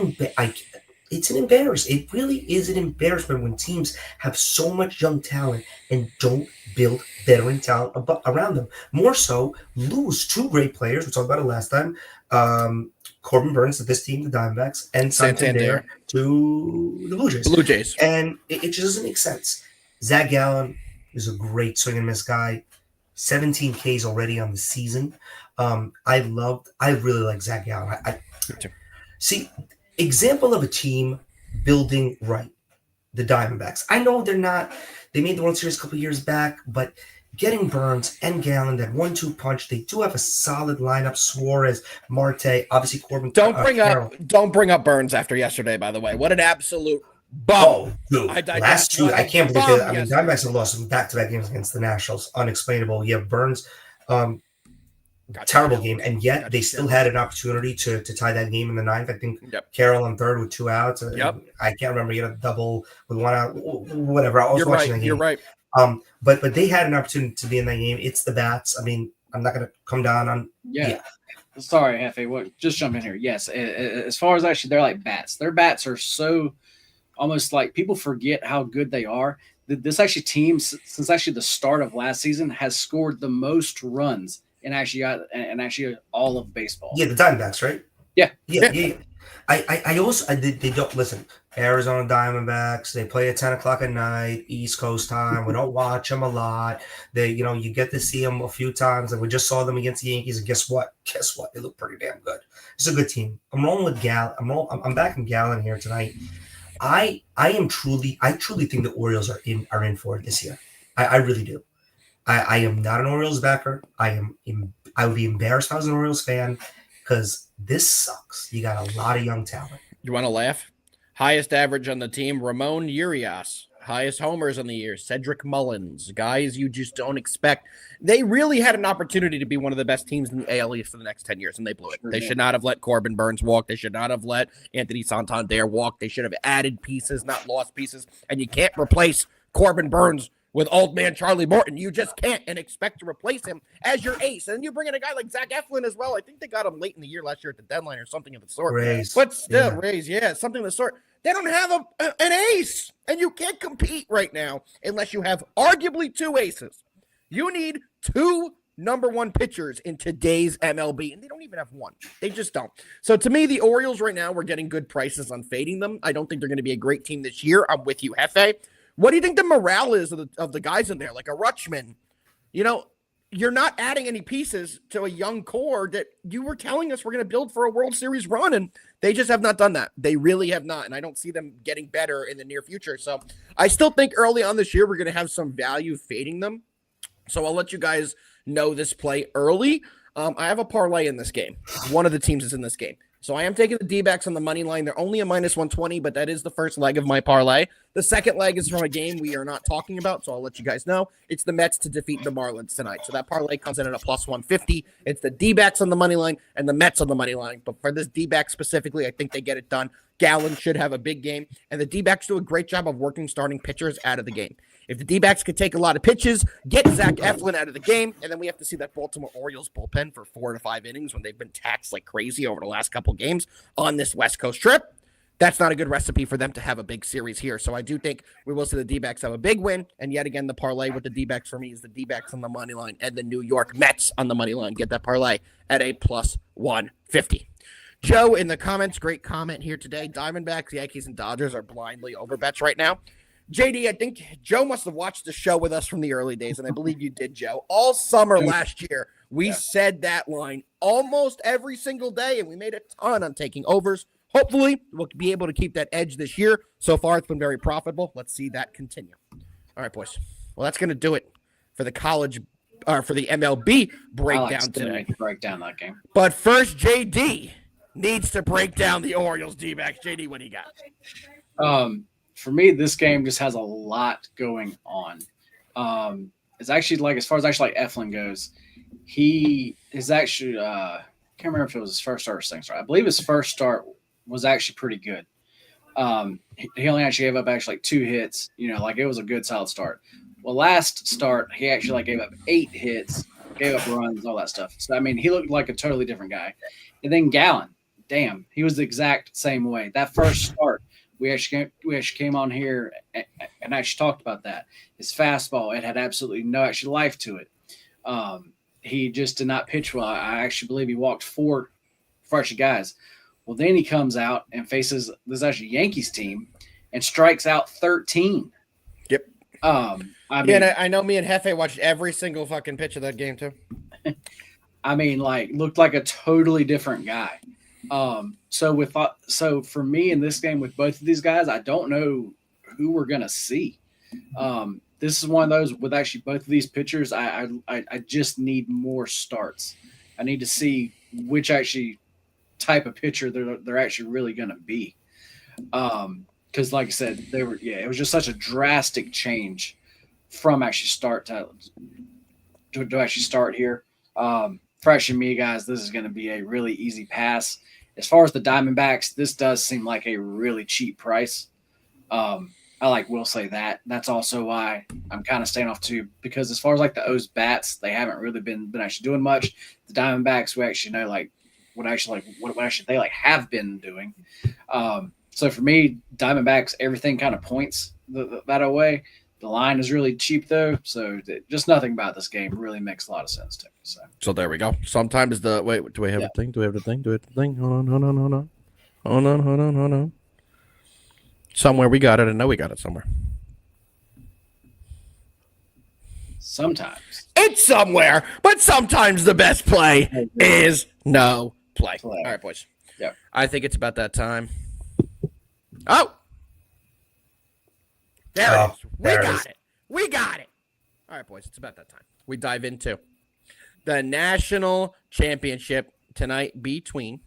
embarrassment. It really is an embarrassment when teams have so much young talent and don't build veteran talent around them. More so, lose 2 great players. We talked about it last time. Corbin Burns to this team, the Diamondbacks, and Santander to the Blue Jays. And it just doesn't make sense. Zach Gallen is a great swing and miss guy. 17 Ks already on the season. I really like Zach Gallen. See, example of a team building right, the Diamondbacks. I know they made the World Series a couple years back, but getting Burns and Gallen, that 1-2 punch, they do have a solid lineup. Suarez, Marte, obviously Corbin. Don't bring up Burns after yesterday, by the way. What an absolute bum. Oh, dude. I can't believe it. I mean, Diamondbacks have lost back-to-back games against the Nationals. Unexplainable. You have Burns. Terrible game, and yet they still had an opportunity to tie that game in the 9th. I think Carroll on 3rd with 2 outs. I can't remember. You had a double with 1 out. Whatever. I was watching that game. You're right. But they had an opportunity to be in that game. It's the bats. I mean, I'm not going to come down on. Yeah. Sorry, Hefe. Just jump in here. Yes, as far as actually, they're like bats. Their bats are so almost like people forget how good they are. This actually team, since actually the start of last season, has scored the most runs and actually all of baseball. Yeah, the Diamondbacks, right? Yeah. I also they don't listen. Arizona Diamondbacks, they play at 10 o'clock at night, East Coast time. We don't watch them a lot. They, you get to see them a few times, and we just saw them against the Yankees. And guess what? They look pretty damn good. It's a good team. I'm rolling with Gallen. I'm backing Gallen here tonight. I truly think the Orioles are in for it this year. I really do. I am not an Orioles backer. I would be embarrassed if I was an Orioles fan because this sucks. You got a lot of young talent. You want to laugh? Highest average on the team, Ramon Urias. Highest homers on the year, Cedric Mullins. Guys you just don't expect. They really had an opportunity to be one of the best teams in the AL East for the next 10 years, and they blew it. They should not have let Corbin Burns walk. They should not have let Anthony Santander walk. They should have added pieces, not lost pieces. And you can't replace Corbin Burns with old man Charlie Morton. You just can't and expect to replace him as your ace. And then you bring in a guy like Zach Eflin as well. I think they got him late in the year last year at the deadline or something of the sort. But still, Rays, something of the sort. They don't have an ace, and you can't compete right now unless you have arguably 2 aces. You need 2 number one pitchers in today's MLB, and they don't even have one. They just don't. So to me, the Orioles right now, we're getting good prices on fading them. I don't think they're going to be a great team this year. I'm with you, Hefe. What do you think the morale is of the guys in there, like a Rutschman? You know, you're not adding any pieces to a young core that you were telling us we're going to build for a World Series run, and they just have not done that. They really have not, and I don't see them getting better in the near future. So I still think early on this year we're going to have some value fading them. So I'll let you guys know this play early. I have a parlay in this game. One of the teams is in this game. So I am taking the D-backs on the money line. They're only a minus 120, but that is the first leg of my parlay. The second leg is from a game we are not talking about, so I'll let you guys know. It's the Mets to defeat the Marlins tonight. So that parlay comes in at a plus 150. It's the D-backs on the money line and the Mets on the money line. But for this D-back specifically, I think they get it done. Gallen should have a big game, and the D-backs do a great job of working starting pitchers out of the game. If the D-backs could take a lot of pitches, get Zach Eflin out of the game, and then we have to see that Baltimore Orioles bullpen for 4 to 5 innings when they've been taxed like crazy over the last couple games on this West Coast trip. That's not a good recipe for them to have a big series here. So I do think we will see the D-backs have a big win. And yet again, the parlay with the D-backs for me is the D-backs on the money line and the New York Mets on the money line. Get that parlay at a plus 150. Joe in the comments, great comment here today. Diamondbacks, Yankees, and Dodgers are blindly over bets right now. JD, I think Joe must have watched the show with us from the early days, and I believe you did, Joe. All summer last year, we said that line almost every single day, and we made a ton on taking overs. Hopefully, we'll be able to keep that edge this year. So far, it's been very profitable. Let's see that continue. All right, boys. Well, that's going to do it for the college or for the MLB breakdown today. Break down that game. But first, JD needs to break down the Orioles D-backs. JD, what do you got? For me, this game just has a lot going on. It's actually like, as far as actually like Eflin goes, he is actually can't remember if it was his first start or second start. I believe his first start was actually pretty good. He only actually gave up actually like 2 hits. You know, like it was a good solid start. Well, last start he actually like gave up 8 hits, gave up runs, all that stuff. So I mean, he looked like a totally different guy. And then Gallen, damn, he was the exact same way. That first start. We actually came on here and actually talked about that. His fastball, it had absolutely no actual life to it. He just did not pitch well. I actually believe he walked 4 fresh guys. Well, then he comes out and faces this actually Yankees team and strikes out 13. Yep. I know me and Hefe watched every single fucking pitch of that game too. I mean, like, looked like a totally different guy. So for me in this game with both of these guys, I don't know who we're gonna see. This is one of those with actually both of these pitchers. I just need more starts. I need to see which actually type of pitcher they're actually really gonna be. Because like I said, it was just such a drastic change from actually start to actually start here. For actually me, guys, this is going to be a really easy pass. As far as the Diamondbacks, this does seem like a really cheap price. I will say that. That's also why I'm kind of staying off too, because as far as like the O's bats, they haven't really been actually doing much. The Diamondbacks, we actually know what they have been doing. So for me, Diamondbacks, everything kind of points that away. The line is really cheap, though, so just nothing about this game really makes a lot of sense to me. So there we go. Sometimes do we have a thing? Do we have the thing? Hold on. Somewhere we got it. I know we got it somewhere. Sometimes. It's somewhere, but sometimes the best play is no play. All right, boys. Yep. I think it's about that time. Oh! There it is. We got it. All right, boys. It's about that time. We dive into the national championship tonight between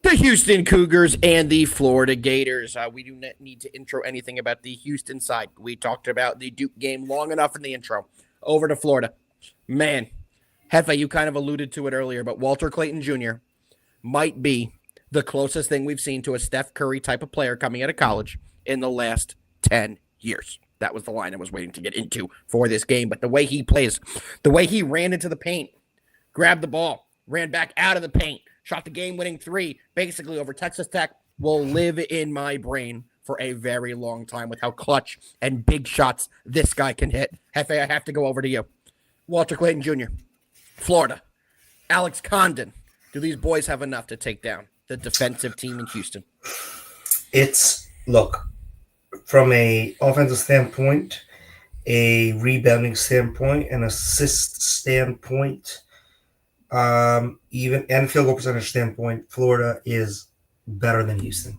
the Houston Cougars and the Florida Gators. We do not need to intro anything about the Houston side. We talked about the Duke game long enough in the intro. Over to Florida. Man, Hefe, you kind of alluded to it earlier, but Walter Clayton Jr. might be the closest thing we've seen to a Steph Curry type of player coming out of college in the last 10 years. That was the line I was waiting to get into for this game. But the way he plays, the way he ran into the paint, grabbed the ball, ran back out of the paint, shot the game-winning 3, basically over Texas Tech, will live in my brain for a very long time with how clutch and big shots this guy can hit. Hefe, I have to go over to you. Walter Clayton Jr., Florida, Alex Condon. Do these boys have enough to take down the defensive team in Houston? Look, from a offensive standpoint, a rebounding standpoint, an assist standpoint, even and field goal percentage standpoint, Florida is better than Houston.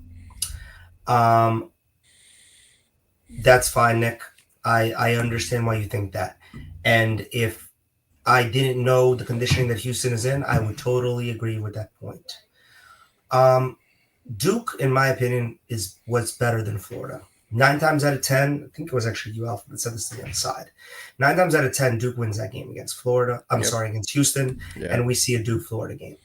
That's fine, Nick. I understand why you think that. And if I didn't know the conditioning that Houston is in, I would totally agree with that point. Duke, in my opinion, was better than Florida. 9 times out of 10, I think it was actually you, Alpha, that said this to the other side. 9 times out of 10, Duke wins that game against Florida. Against Houston, and we see a Duke-Florida game.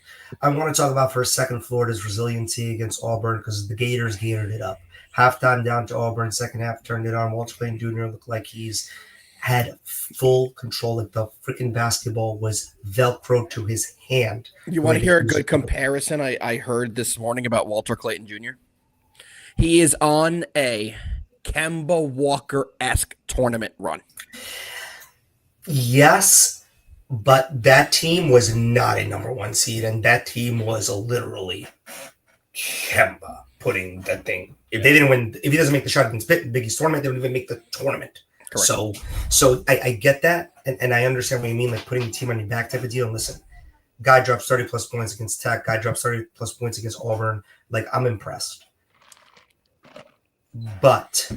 I want to talk about for a second Florida's resiliency against Auburn because the Gators gated it up. Halftime down to Auburn, second half turned it on. Walter Clayton Jr. looked like he's had full control. Like the freaking basketball was Velcro to his hand. You want to hear a good comparison I heard this morning about Walter Clayton Jr.? He is on a Kemba Walker-esque tournament run. Yes, but that team was not a number 1 seed, and that team was literally Kemba putting that thing. If they didn't win, if he doesn't make the shot against Big East tournament, they don't even make the tournament. Correct. So I get that, and I understand what you mean, like putting the team on your back type of deal. And listen, guy drops 30-plus points against Tech. Guy drops 30-plus points against Auburn. Like, I'm impressed. But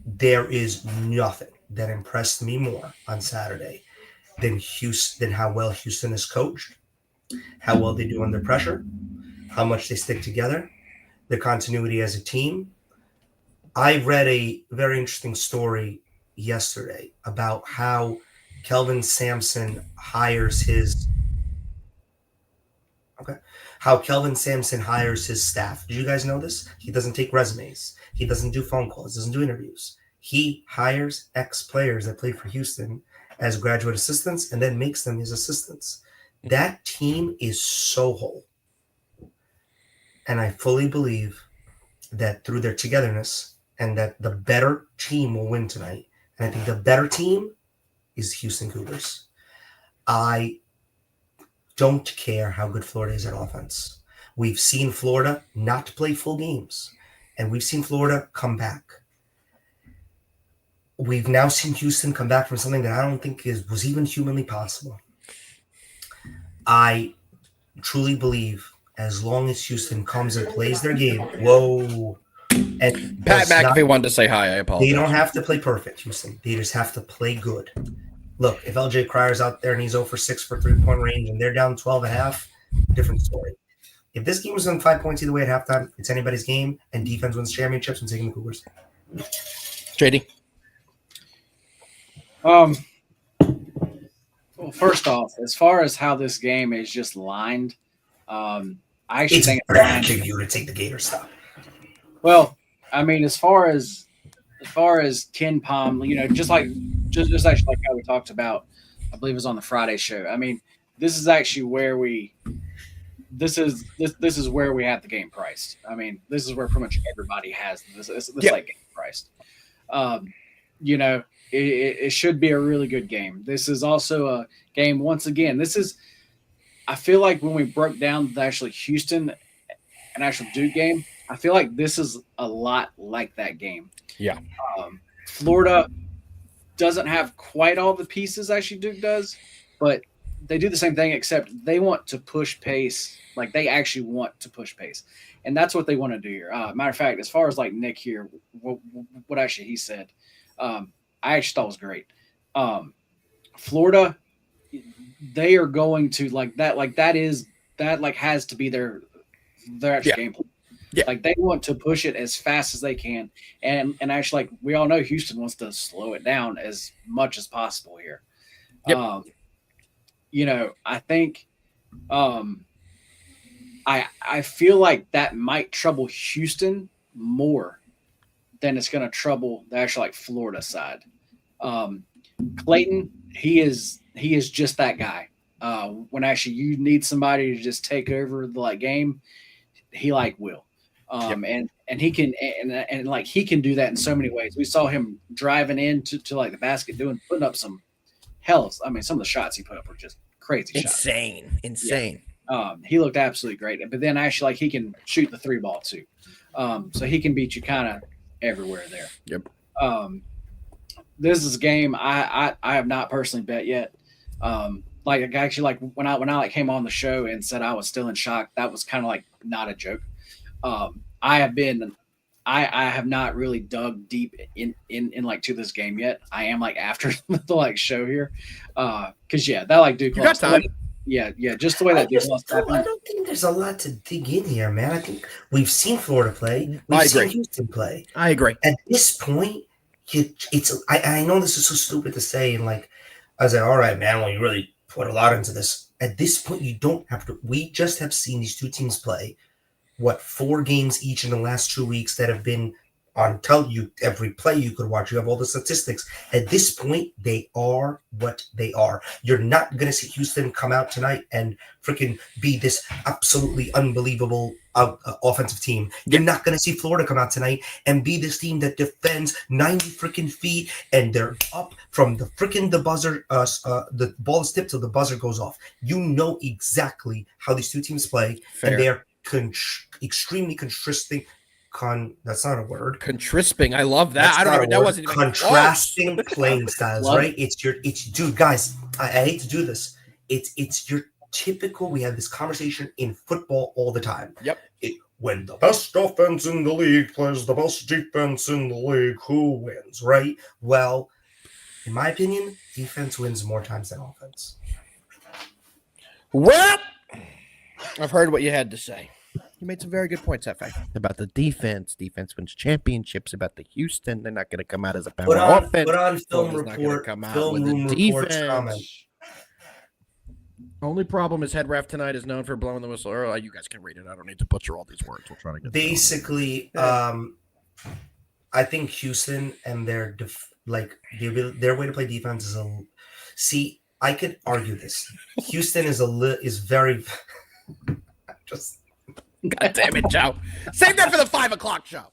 there is nothing that impressed me more on Saturday than how well Houston is coached, how well they do under pressure, how much they stick together, their continuity as a team. I read a very interesting story yesterday about how Kelvin Sampson hires his staff. Did you guys know this? He doesn't take resumes. He doesn't do phone calls. Doesn't do interviews. He hires ex-players that played for Houston as graduate assistants and then makes them his assistants. That team is so whole. And I fully believe that through their togetherness and that the better team will win tonight. And I think the better team is Houston Cougars. I don't care how good Florida is at offense. We've seen Florida not play full games, and we've seen Florida come back. We've now seen Houston come back from something that I don't think was even humanly possible. I truly believe as long as Houston comes and plays their game, and Pat McAfee wanted to say hi. I apologize. They don't have to play perfect, Houston. They just have to play good. Look, if LJ Cryer's out there and he's 0 for 6 for 3-point range and they're down 12.5, different story. If this game was on 5 points either way at halftime, it's anybody's game, and defense wins championships. I'm taking the Cougars. JD? Well, first off, as far as how this game is just lined, I actually think it's bad for you to take the Gator stop. Well, I mean, as far as Ken Palm, just actually like how we talked about, I believe it was on the Friday show. I mean, this is actually where this is where we have the game priced. I mean, this is where pretty much everybody has this like game priced. It should be a really good game. This is also a game. Once again, I feel like when we broke down the actually Houston and actual Duke game, I feel like this is a lot like that game. Yeah. Florida doesn't have quite all the pieces actually Duke does, but they do the same thing, except they want to push pace. Like, they actually want to push pace. And that's what they want to do here. Matter of fact, as far as like Nick here, what actually he said, I actually thought was great. Florida, they are going to that has to be their actual game plan. Yeah. Like, they want to push it as fast as they can. And actually, like, we all know Houston wants to slow it down as much as possible here. Yep. I think I feel like that might trouble Houston more than it's going to trouble the actual like Florida side. Clayton, he is just that guy. When actually you need somebody to just take over the game, he will. And he can and like he can do that in so many ways. We saw him driving into like the basket, putting up some hells. I mean, some of the shots he put up were just crazy shots. Insane. Yeah. He looked absolutely great. But then actually, like, he can shoot the 3-ball too. So he can beat you kind of everywhere there. Yep. This is a game I have not personally bet yet. Like actually, like when I like came on the show and said I was still in shock, that was kind of like not a joke. I have not really dug deep in like to this game yet. I am like after the like show here, because that like Duke. You got time. Yeah, just the way that Duke lost. I don't think there's a lot to dig in here, man. I think we've seen Florida play. We've seen Houston play. I agree. At this point, I know this is so stupid to say, and like I was like, all right, man, well, you really put a lot into this. At this point, you don't have to. We just have seen these two teams play. 4 games each in the last 2 weeks that have been on every play you could watch. You have all the statistics. At this point, they are what they are. You're not going to see Houston come out tonight and freaking be this absolutely unbelievable offensive team. You're not going to see Florida come out tonight and be this team that defends 90 freaking feet and they're up from the buzzer. The ball is tipped till the buzzer goes off. You know exactly how these two teams play. Fair. And they're extremely contrasting. That's not a word. Contrisping. I love that. I don't even. That wasn't even contrasting playing styles, right? It. It's dude, guys. I hate to do this. It's your typical. We have this conversation in football all the time. Yep. When the best offense in the league plays the best defense in the league, who wins, right? Well, in my opinion, defense wins more times than offense. Well, I've heard what you had to say. You made some very good points, F.A. About the defense. Defense wins championships. About the Houston, they're not going to come out as a power offense. Put on film report. Film room reports comment. Only problem is head ref tonight is known for blowing the whistle early. You guys can read it. I don't need to butcher all these words. We'll try to get basically. I think Houston and their way to play defense is a. See, I could argue this. Houston is very. Just. God damn it, Joe. Save that for the 5 o'clock show.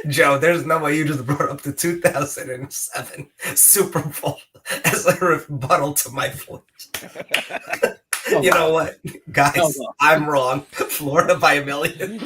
Joe, there's no way you just brought up the 2007 Super Bowl as a rebuttal to my point. You know what, guys? I'm wrong. Florida by a million.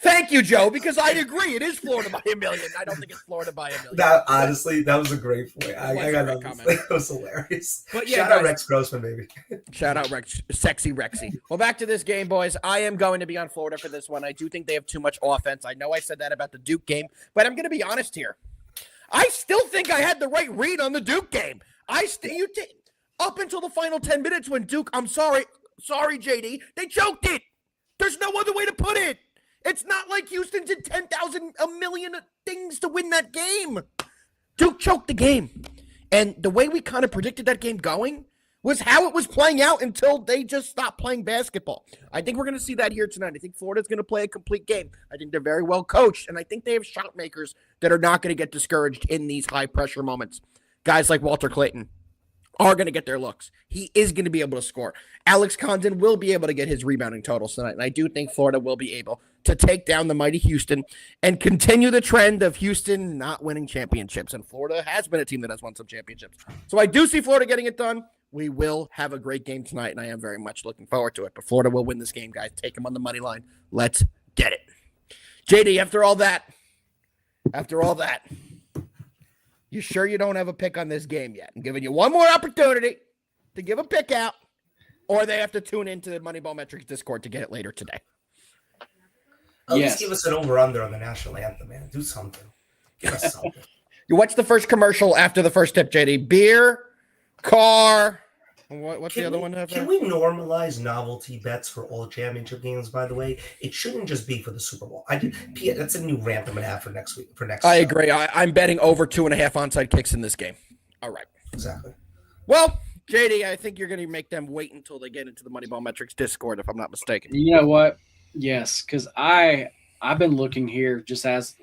Thank you, Joe, because I agree. It is Florida by a million. I don't think it's Florida by a million. That honestly, that was a great point. I got that was hilarious. But yeah, shout out Rex Grossman, baby. Shout out Rex, sexy Rexy. Well, back to this game, boys. I am going to be on Florida for this one. I do think they have too much offense. I know I said that about the Duke game, but I'm going to be honest here. I still think I had the right read on the Duke game. Up until the final 10 minutes when Duke, I'm sorry, JD, they choked it. There's no other way to put it. It's not like Houston did 10,000, a million things to win that game. Duke choked the game. And the way we kind of predicted that game going was how it was playing out until they just stopped playing basketball. I think we're going to see that here tonight. I think Florida's going to play a complete game. I think they're very well coached, and I think they have shot makers that are not going to get discouraged in these high-pressure moments. Guys like Walter Clayton are going to get their looks. He is going to be able to score. Alex Condon will be able to get his rebounding totals tonight, and I do think Florida will be able to take down the mighty Houston and continue the trend of Houston not winning championships, and Florida has been a team that has won some championships. So I do see Florida getting it done. We will have a great game tonight, and I am very much looking forward to it, but Florida will win this game, guys. Take them on the money line. Let's get it. JD, after all that, you sure you don't have a pick on this game yet? I'm giving you one more opportunity to give a pick out, or they have to tune into the MoneyBall Metrics Discord to get it later today. At least give us an over-under on the national anthem, man. Do something. Give us something. You watch the first commercial after the first tip, JD. Beer, car. What's the other one? Can we normalize novelty bets for all championship games, by the way? It shouldn't just be for the Super Bowl. That's a new rant I'm going to have for next week. I agree. I'm betting over 2.5 onside kicks in this game. All right. Exactly. Well, JD, I think you're going to make them wait until they get into the MoneyBall Metrics Discord, if I'm not mistaken. You know what? Yes, because I've been looking here just as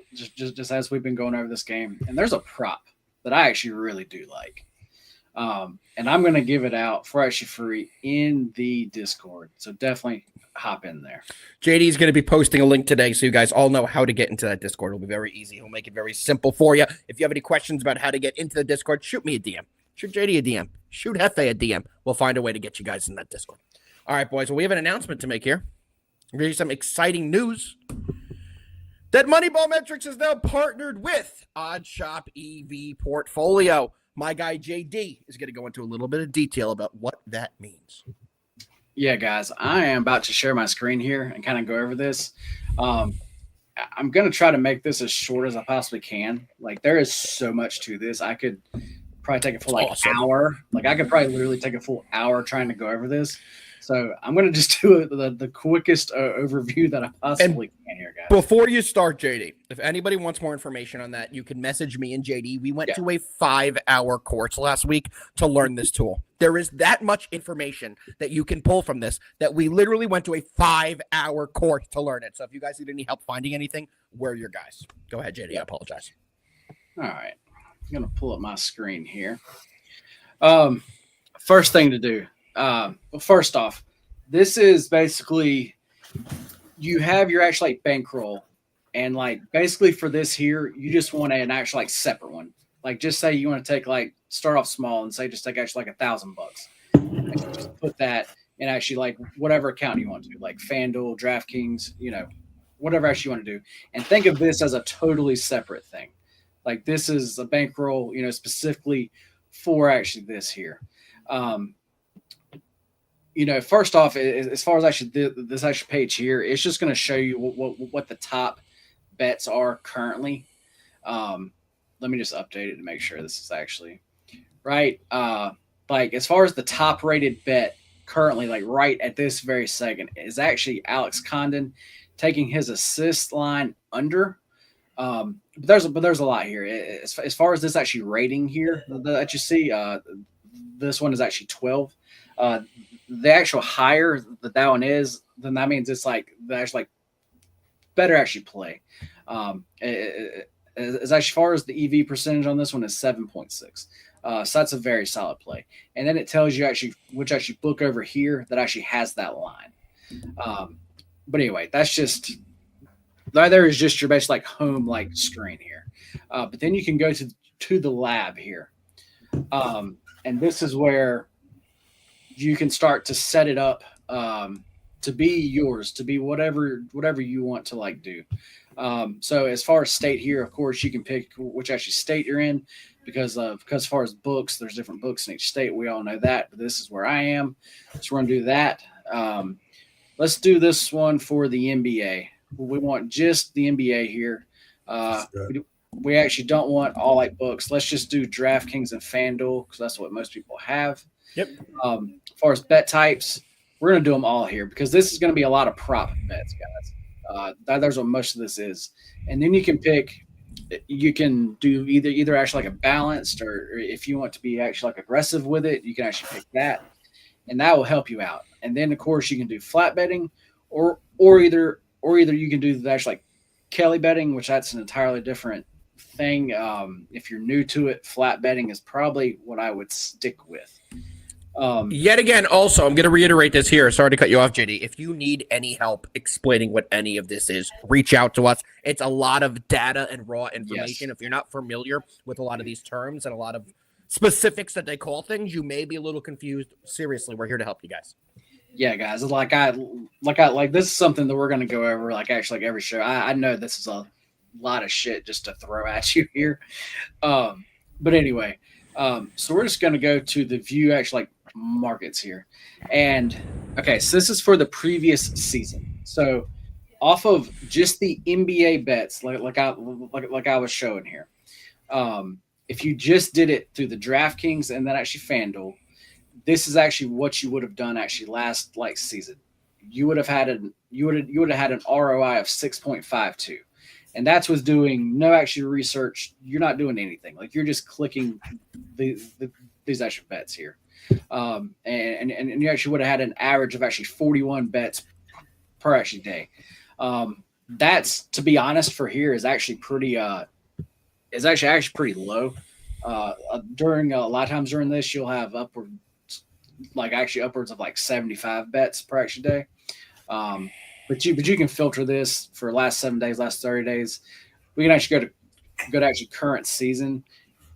we've been going over this game, and there's a prop that I actually really do like. And I'm going to give it out for actually free in the Discord. So definitely hop in there. JD is going to be posting a link today so you guys all know how to get into that Discord. It'll be very easy. He'll make it very simple for you. If you have any questions about how to get into the Discord, shoot me a DM. Shoot JD a DM. Shoot Hefe a DM. We'll find a way to get you guys in that Discord. All right, boys. Well, we have an announcement to make here. We're going to some exciting news. That MoneyBall Metrics is now partnered with Odd Shop EV Portfolio. My guy JD is going to go into a little bit of detail about what that means. Yeah, guys, I am about to share my screen here and kind of go over this. I'm going to try to make this as short as I possibly can. Like, there is so much to this. I could probably take a full hour. Like, I could probably literally take a full hour trying to go over this. So I'm going to just do the quickest overview that I possibly can here, guys. Before you start, JD, if anybody wants more information on that, you can message me and JD. We went to a 5-hour course last week to learn this tool. There is that much information that you can pull from this that we literally went to a 5-hour course to learn it. So if you guys need any help finding anything, we're your guys. Go ahead, JD. I apologize. All right. I'm going to pull up my screen here. First thing to do. Well, first off, this is basically you have your actual like bankroll, and like basically for this here, you just want an actual like separate one. Like just say you want to take like start off small and say just take actually like $1,000. Just put that in actually like whatever account you want to, like FanDuel, DraftKings, whatever actually you want to do, and think of this as a totally separate thing. Like this is a bankroll, specifically for actually this here. First off, as far as actually this actual page here, it's just going to show you what the top bets are currently. Let me just update it to make sure this is actually right. Like as far as the top rated bet currently, like right at this very second, is actually Alex Condon taking his assist line under. But there's a lot here. As far as this actually rating here that you see, this one is actually 12. The actual higher that one is, then that means it's like the actual like better actually play. As far as the EV percentage on this one is 7.6. So that's a very solid play. And then it tells you actually which actually book over here that actually has that line. But anyway, that's just there is just your best like home like screen here. But then you can go to the lab here. And this is where you can start to set it up to be yours, to be whatever you want to like do. So as far as state here, of course, you can pick which actually state you're in because as far as books, there's different books in each state. We all know that, but this is where I am. So we're going to do that. Let's do this one for the NBA. We want just the NBA here. We actually don't want all like books. Let's just do DraftKings and FanDuel because that's what most people have. Yep. As far as bet types, we're going to do them all here because this is going to be a lot of prop bets, guys. That's what most of this is. And then you can pick, you can do either actually like a balanced, or if you want to be actually like aggressive with it, you can actually pick that, and that will help you out. And then of course you can do flat betting, or either you can do the actual like Kelly betting, which that's an entirely different thing. If you're new to it, flat betting is probably what I would stick with. Yet again, also, I'm going to reiterate this here. Sorry to cut you off, JD. If you need any help explaining what any of this is, reach out to us. It's a lot of data and raw information. Yes. If you're not familiar with a lot of these terms and a lot of specifics that they call things, you may be a little confused. Seriously, we're here to help you guys. Yeah, guys. Like this is something that we're going to go over. Like actually, like every show. I know this is a lot of shit just to throw at you here. But anyway, so we're just going to go to the view actually like markets here. And okay, so this is for the previous season. So off of just the NBA bets, like I was showing here. If you just did it through the DraftKings and then actually FanDuel, this is actually what you would have done actually last like season. You would have had an ROI of 6.52. And that's with doing no actual research. You're not doing anything. Like you're just clicking these actual bets here. And you actually would have had an average of actually 41 bets per actually day. That's, to be honest, for here is actually pretty is actually pretty low. During a lot of times during this, you'll have upwards of like 75 bets per action day. But you can filter this for last 7 days, last 30 days. We can actually go to actually current season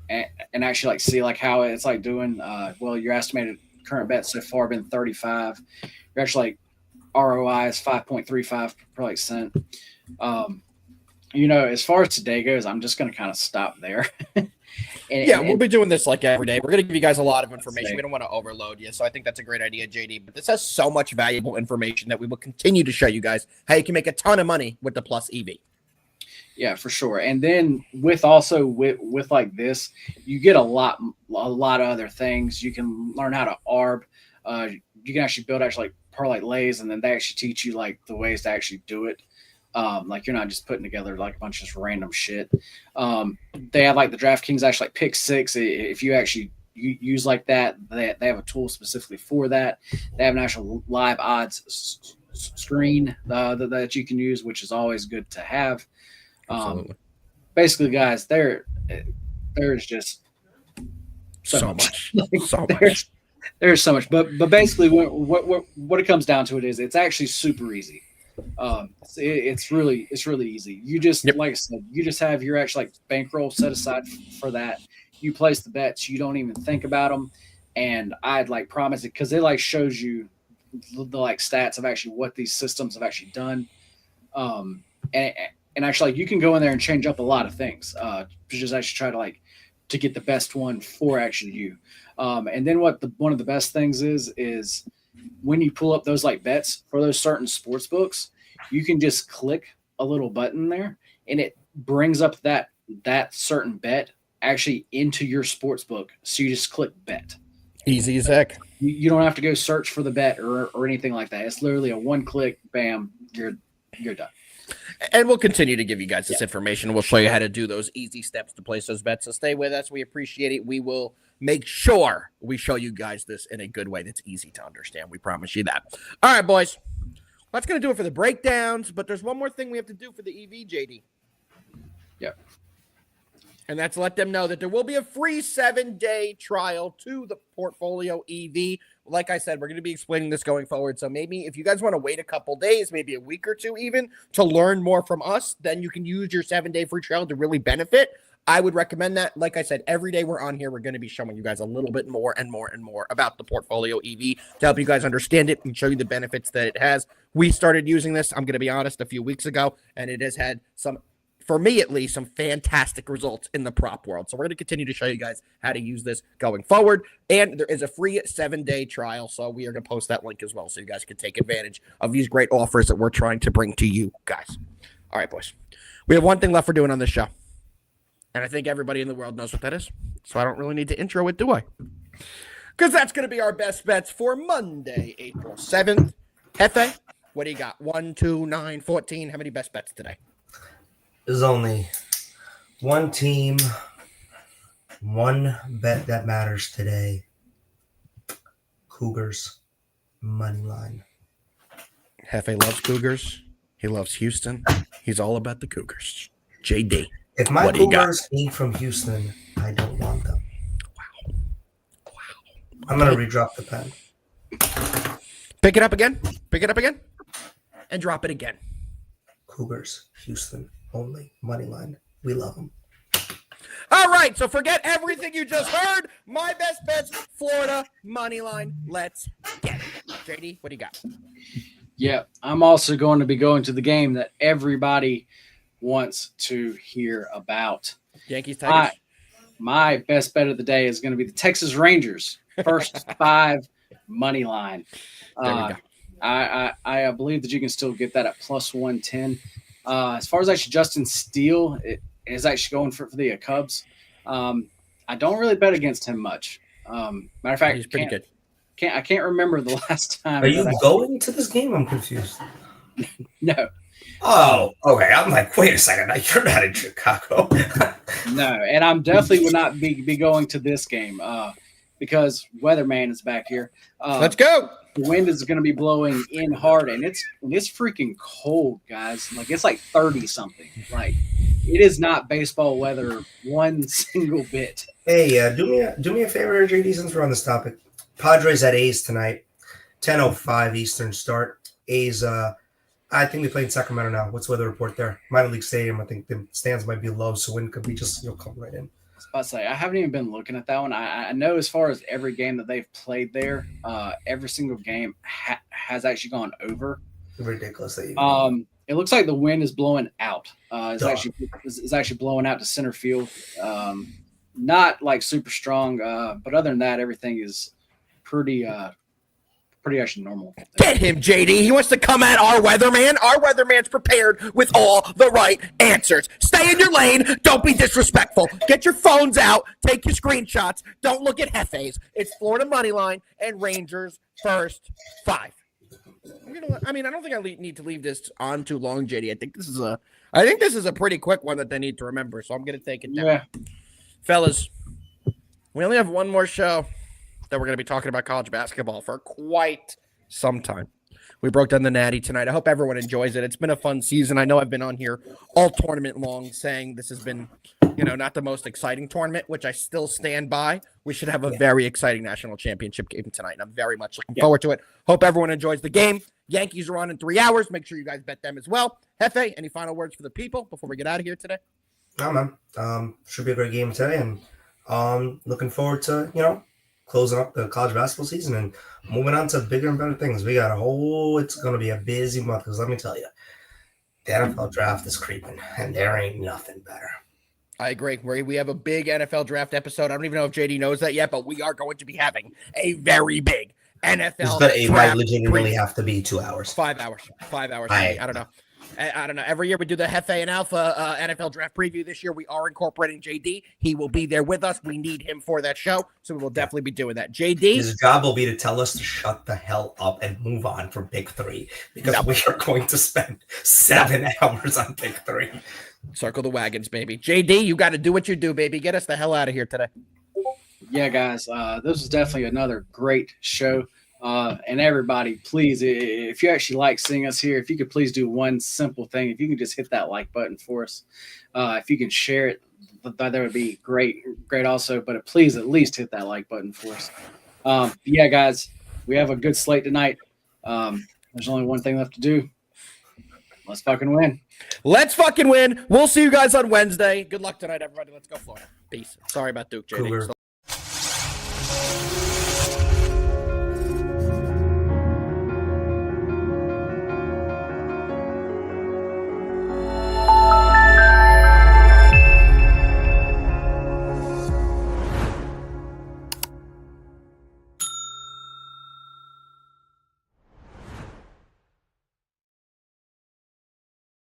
and actually like see like how it's like doing. Well, your estimated current bets so far have been 35. You're actually like ROI is 5.35 per like cent. As far as today goes, I'm just going to kind of stop there. We'll be doing this like every day. We're going to give you guys a lot of information. We don't want to overload you. So I think that's a great idea, JD. But this has so much valuable information that we will continue to show you guys how you can make a ton of money with the Plus EV. Yeah, for sure. And then with like this, you get a lot of other things. You can learn how to arb. You can actually build like parlay lays, and then they actually teach you like the ways to actually do it. Like you're not just putting together like a bunch of just random shit. They have like the DraftKings actually like pick six. If you actually use like that, they have a tool specifically for that. They have an actual live odds screen that you can use, which is always good to have. Basically, guys, there's just so much. There's so much, but basically, what it comes down to is it's actually super easy. It's really easy. You just like I said, you just have your actual like bankroll set aside for that. You place the bets. You don't even think about them, and I'd like promise it because it like shows you the like stats of actually what these systems have actually done. And actually, like, you can go in there and change up a lot of things. Just actually try to like to get the best one for actually you. And then one of the best things is when you pull up those like bets for those certain sports books, you can just click a little button there, and it brings up that certain bet actually into your sports book. So you just click bet. Easy as heck. You don't have to go search for the bet or anything like that. It's literally a one click, bam, you're done. And we'll continue to give you guys this information. We'll show you how to do those easy steps to place those bets. So stay with us. We appreciate it. We will make sure we show you guys this in a good way that's easy to understand. We promise you that. All right, boys. That's going to do it for the breakdowns, but there's one more thing we have to do for the EV, JD. Yep. And that's let them know that there will be a free 7-day trial to the Portfolio EV. Like I said, we're going to be explaining this going forward. So maybe if you guys want to wait a couple days, maybe a week or two even, to learn more from us, then you can use your 7-day free trial to really benefit. I would recommend that. Like I said, every day we're on here, we're going to be showing you guys a little bit more and more and more about the Portfolio EV to help you guys understand it and show you the benefits that it has. We started using this, I'm going to be honest, a few weeks ago, and it has had some, for me at least, some fantastic results in the prop world. So we're going to continue to show you guys how to use this going forward. And there is a free 7-day trial. So we are going to post that link as well so you guys can take advantage of these great offers that we're trying to bring to you guys. All right, boys. We have one thing left for doing on this show. And I think everybody in the world knows what that is. So I don't really need to intro it, do I? Because that's going to be our best bets for Monday, April 7th. Hefe, what do you got? 1, 2, 9, 14. How many best bets today? There's only one team, one bet that matters today. Cougars, money line. Hefe loves Cougars. He loves Houston. He's all about the Cougars. JD. If my Cougars need from Houston, I don't want them. Wow. I'm going to redrop the pen. Pick it up again. Pick it up again. And drop it again. Cougars, Houston, only. Money line. We love them. All right. So forget everything you just heard. My best bets, Florida, money line. Let's get it. JD, what do you got? Yeah, I'm also going to be going to the game that everybody wants to hear about. Yankees, Tigers. My best bet of the day is going to be the Texas Rangers first 5 money line. There we go. I believe that you can still get that at plus 110. As far as actually Justin Steele, it is actually going for the Cubs. I don't really bet against him much. Matter of fact, he's pretty good. I can't remember the last time. Are you going to this game? I'm confused. No. Oh, okay. I'm like, wait a second. You're not in Chicago. No, and I'm definitely would not be going to this game because Weatherman is back here. Let's go. The wind is going to be blowing in hard, and it's freaking cold, guys. Like, it's like 30 something. Like, it is not baseball weather one single bit. Hey, do me a favor, JD, since we're on this topic. Padres at A's tonight, 10:05 Eastern start. A's, I think they play in Sacramento now. What's the weather report there? Minor League Stadium. I think the stands might be low, so wind could be just come right in. I was about to say, I haven't even been looking at that one. I know as far as every game that they've played there, every single game has actually gone over. Ridiculous. It looks like the wind is blowing out. It's actually blowing out to center field. Not like super strong, but other than that, everything is pretty actually normal. Get him, JD. He wants to come at our weatherman. Our weatherman's prepared with all the right answers. Stay in your lane. Don't be disrespectful. Get your phones out. Take your screenshots. Don't look at Hefes. It's Florida money line and Rangers first 5. I don't think I need to leave this on too long, JD. I think this is a pretty quick one that they need to remember. So I'm gonna take it down. Yeah. Fellas, we only have one more show that we're going to be talking about college basketball for quite some time. We broke down the Natty tonight. I hope everyone enjoys it. It's been a fun season. I know I've been on here all tournament long saying this has been, not the most exciting tournament, which I still stand by. We should have a very exciting national championship game tonight, and I'm very much looking forward to it. Hope everyone enjoys the game. Yankees are on in 3 hours. Make sure you guys bet them as well. Hefe, any final words for the people before we get out of here today? No, man. Should be a great game today, and looking forward to closing up the college basketball season and moving on to bigger and better things. It's going to be a busy month because let me tell you, the NFL draft is creeping, and there ain't nothing better. I agree. We have a big NFL draft episode. I don't even know if JD knows that yet, but we are going to be having a very big NFL draft. It might legitimately have to be 2 hours. 5 hours. 5 hours. I don't know. I don't know. Every year we do the Hefe and Alpha NFL draft preview. This year we are incorporating JD. He will be there with us. We need him for that show, so we will definitely be doing that. JD, his job will be to tell us to shut the hell up and move on from Big 3 because we are going to spend 7 hours on Big 3. Circle the wagons, baby. JD, you got to do what you do, baby. Get us the hell out of here today. Yeah, guys, this was definitely another great show. And everybody, please, if you actually like seeing us here, if you could please do one simple thing, if you can just hit that like button for us, if you can share it, that would be great also. But please at least hit that like button for us. Yeah, guys, we have a good slate tonight. There's only one thing left to do. Let's fucking win. Let's fucking win. We'll see you guys on Wednesday. Good luck tonight, everybody. Let's go, Florida. Peace. Sorry about Duke, JD.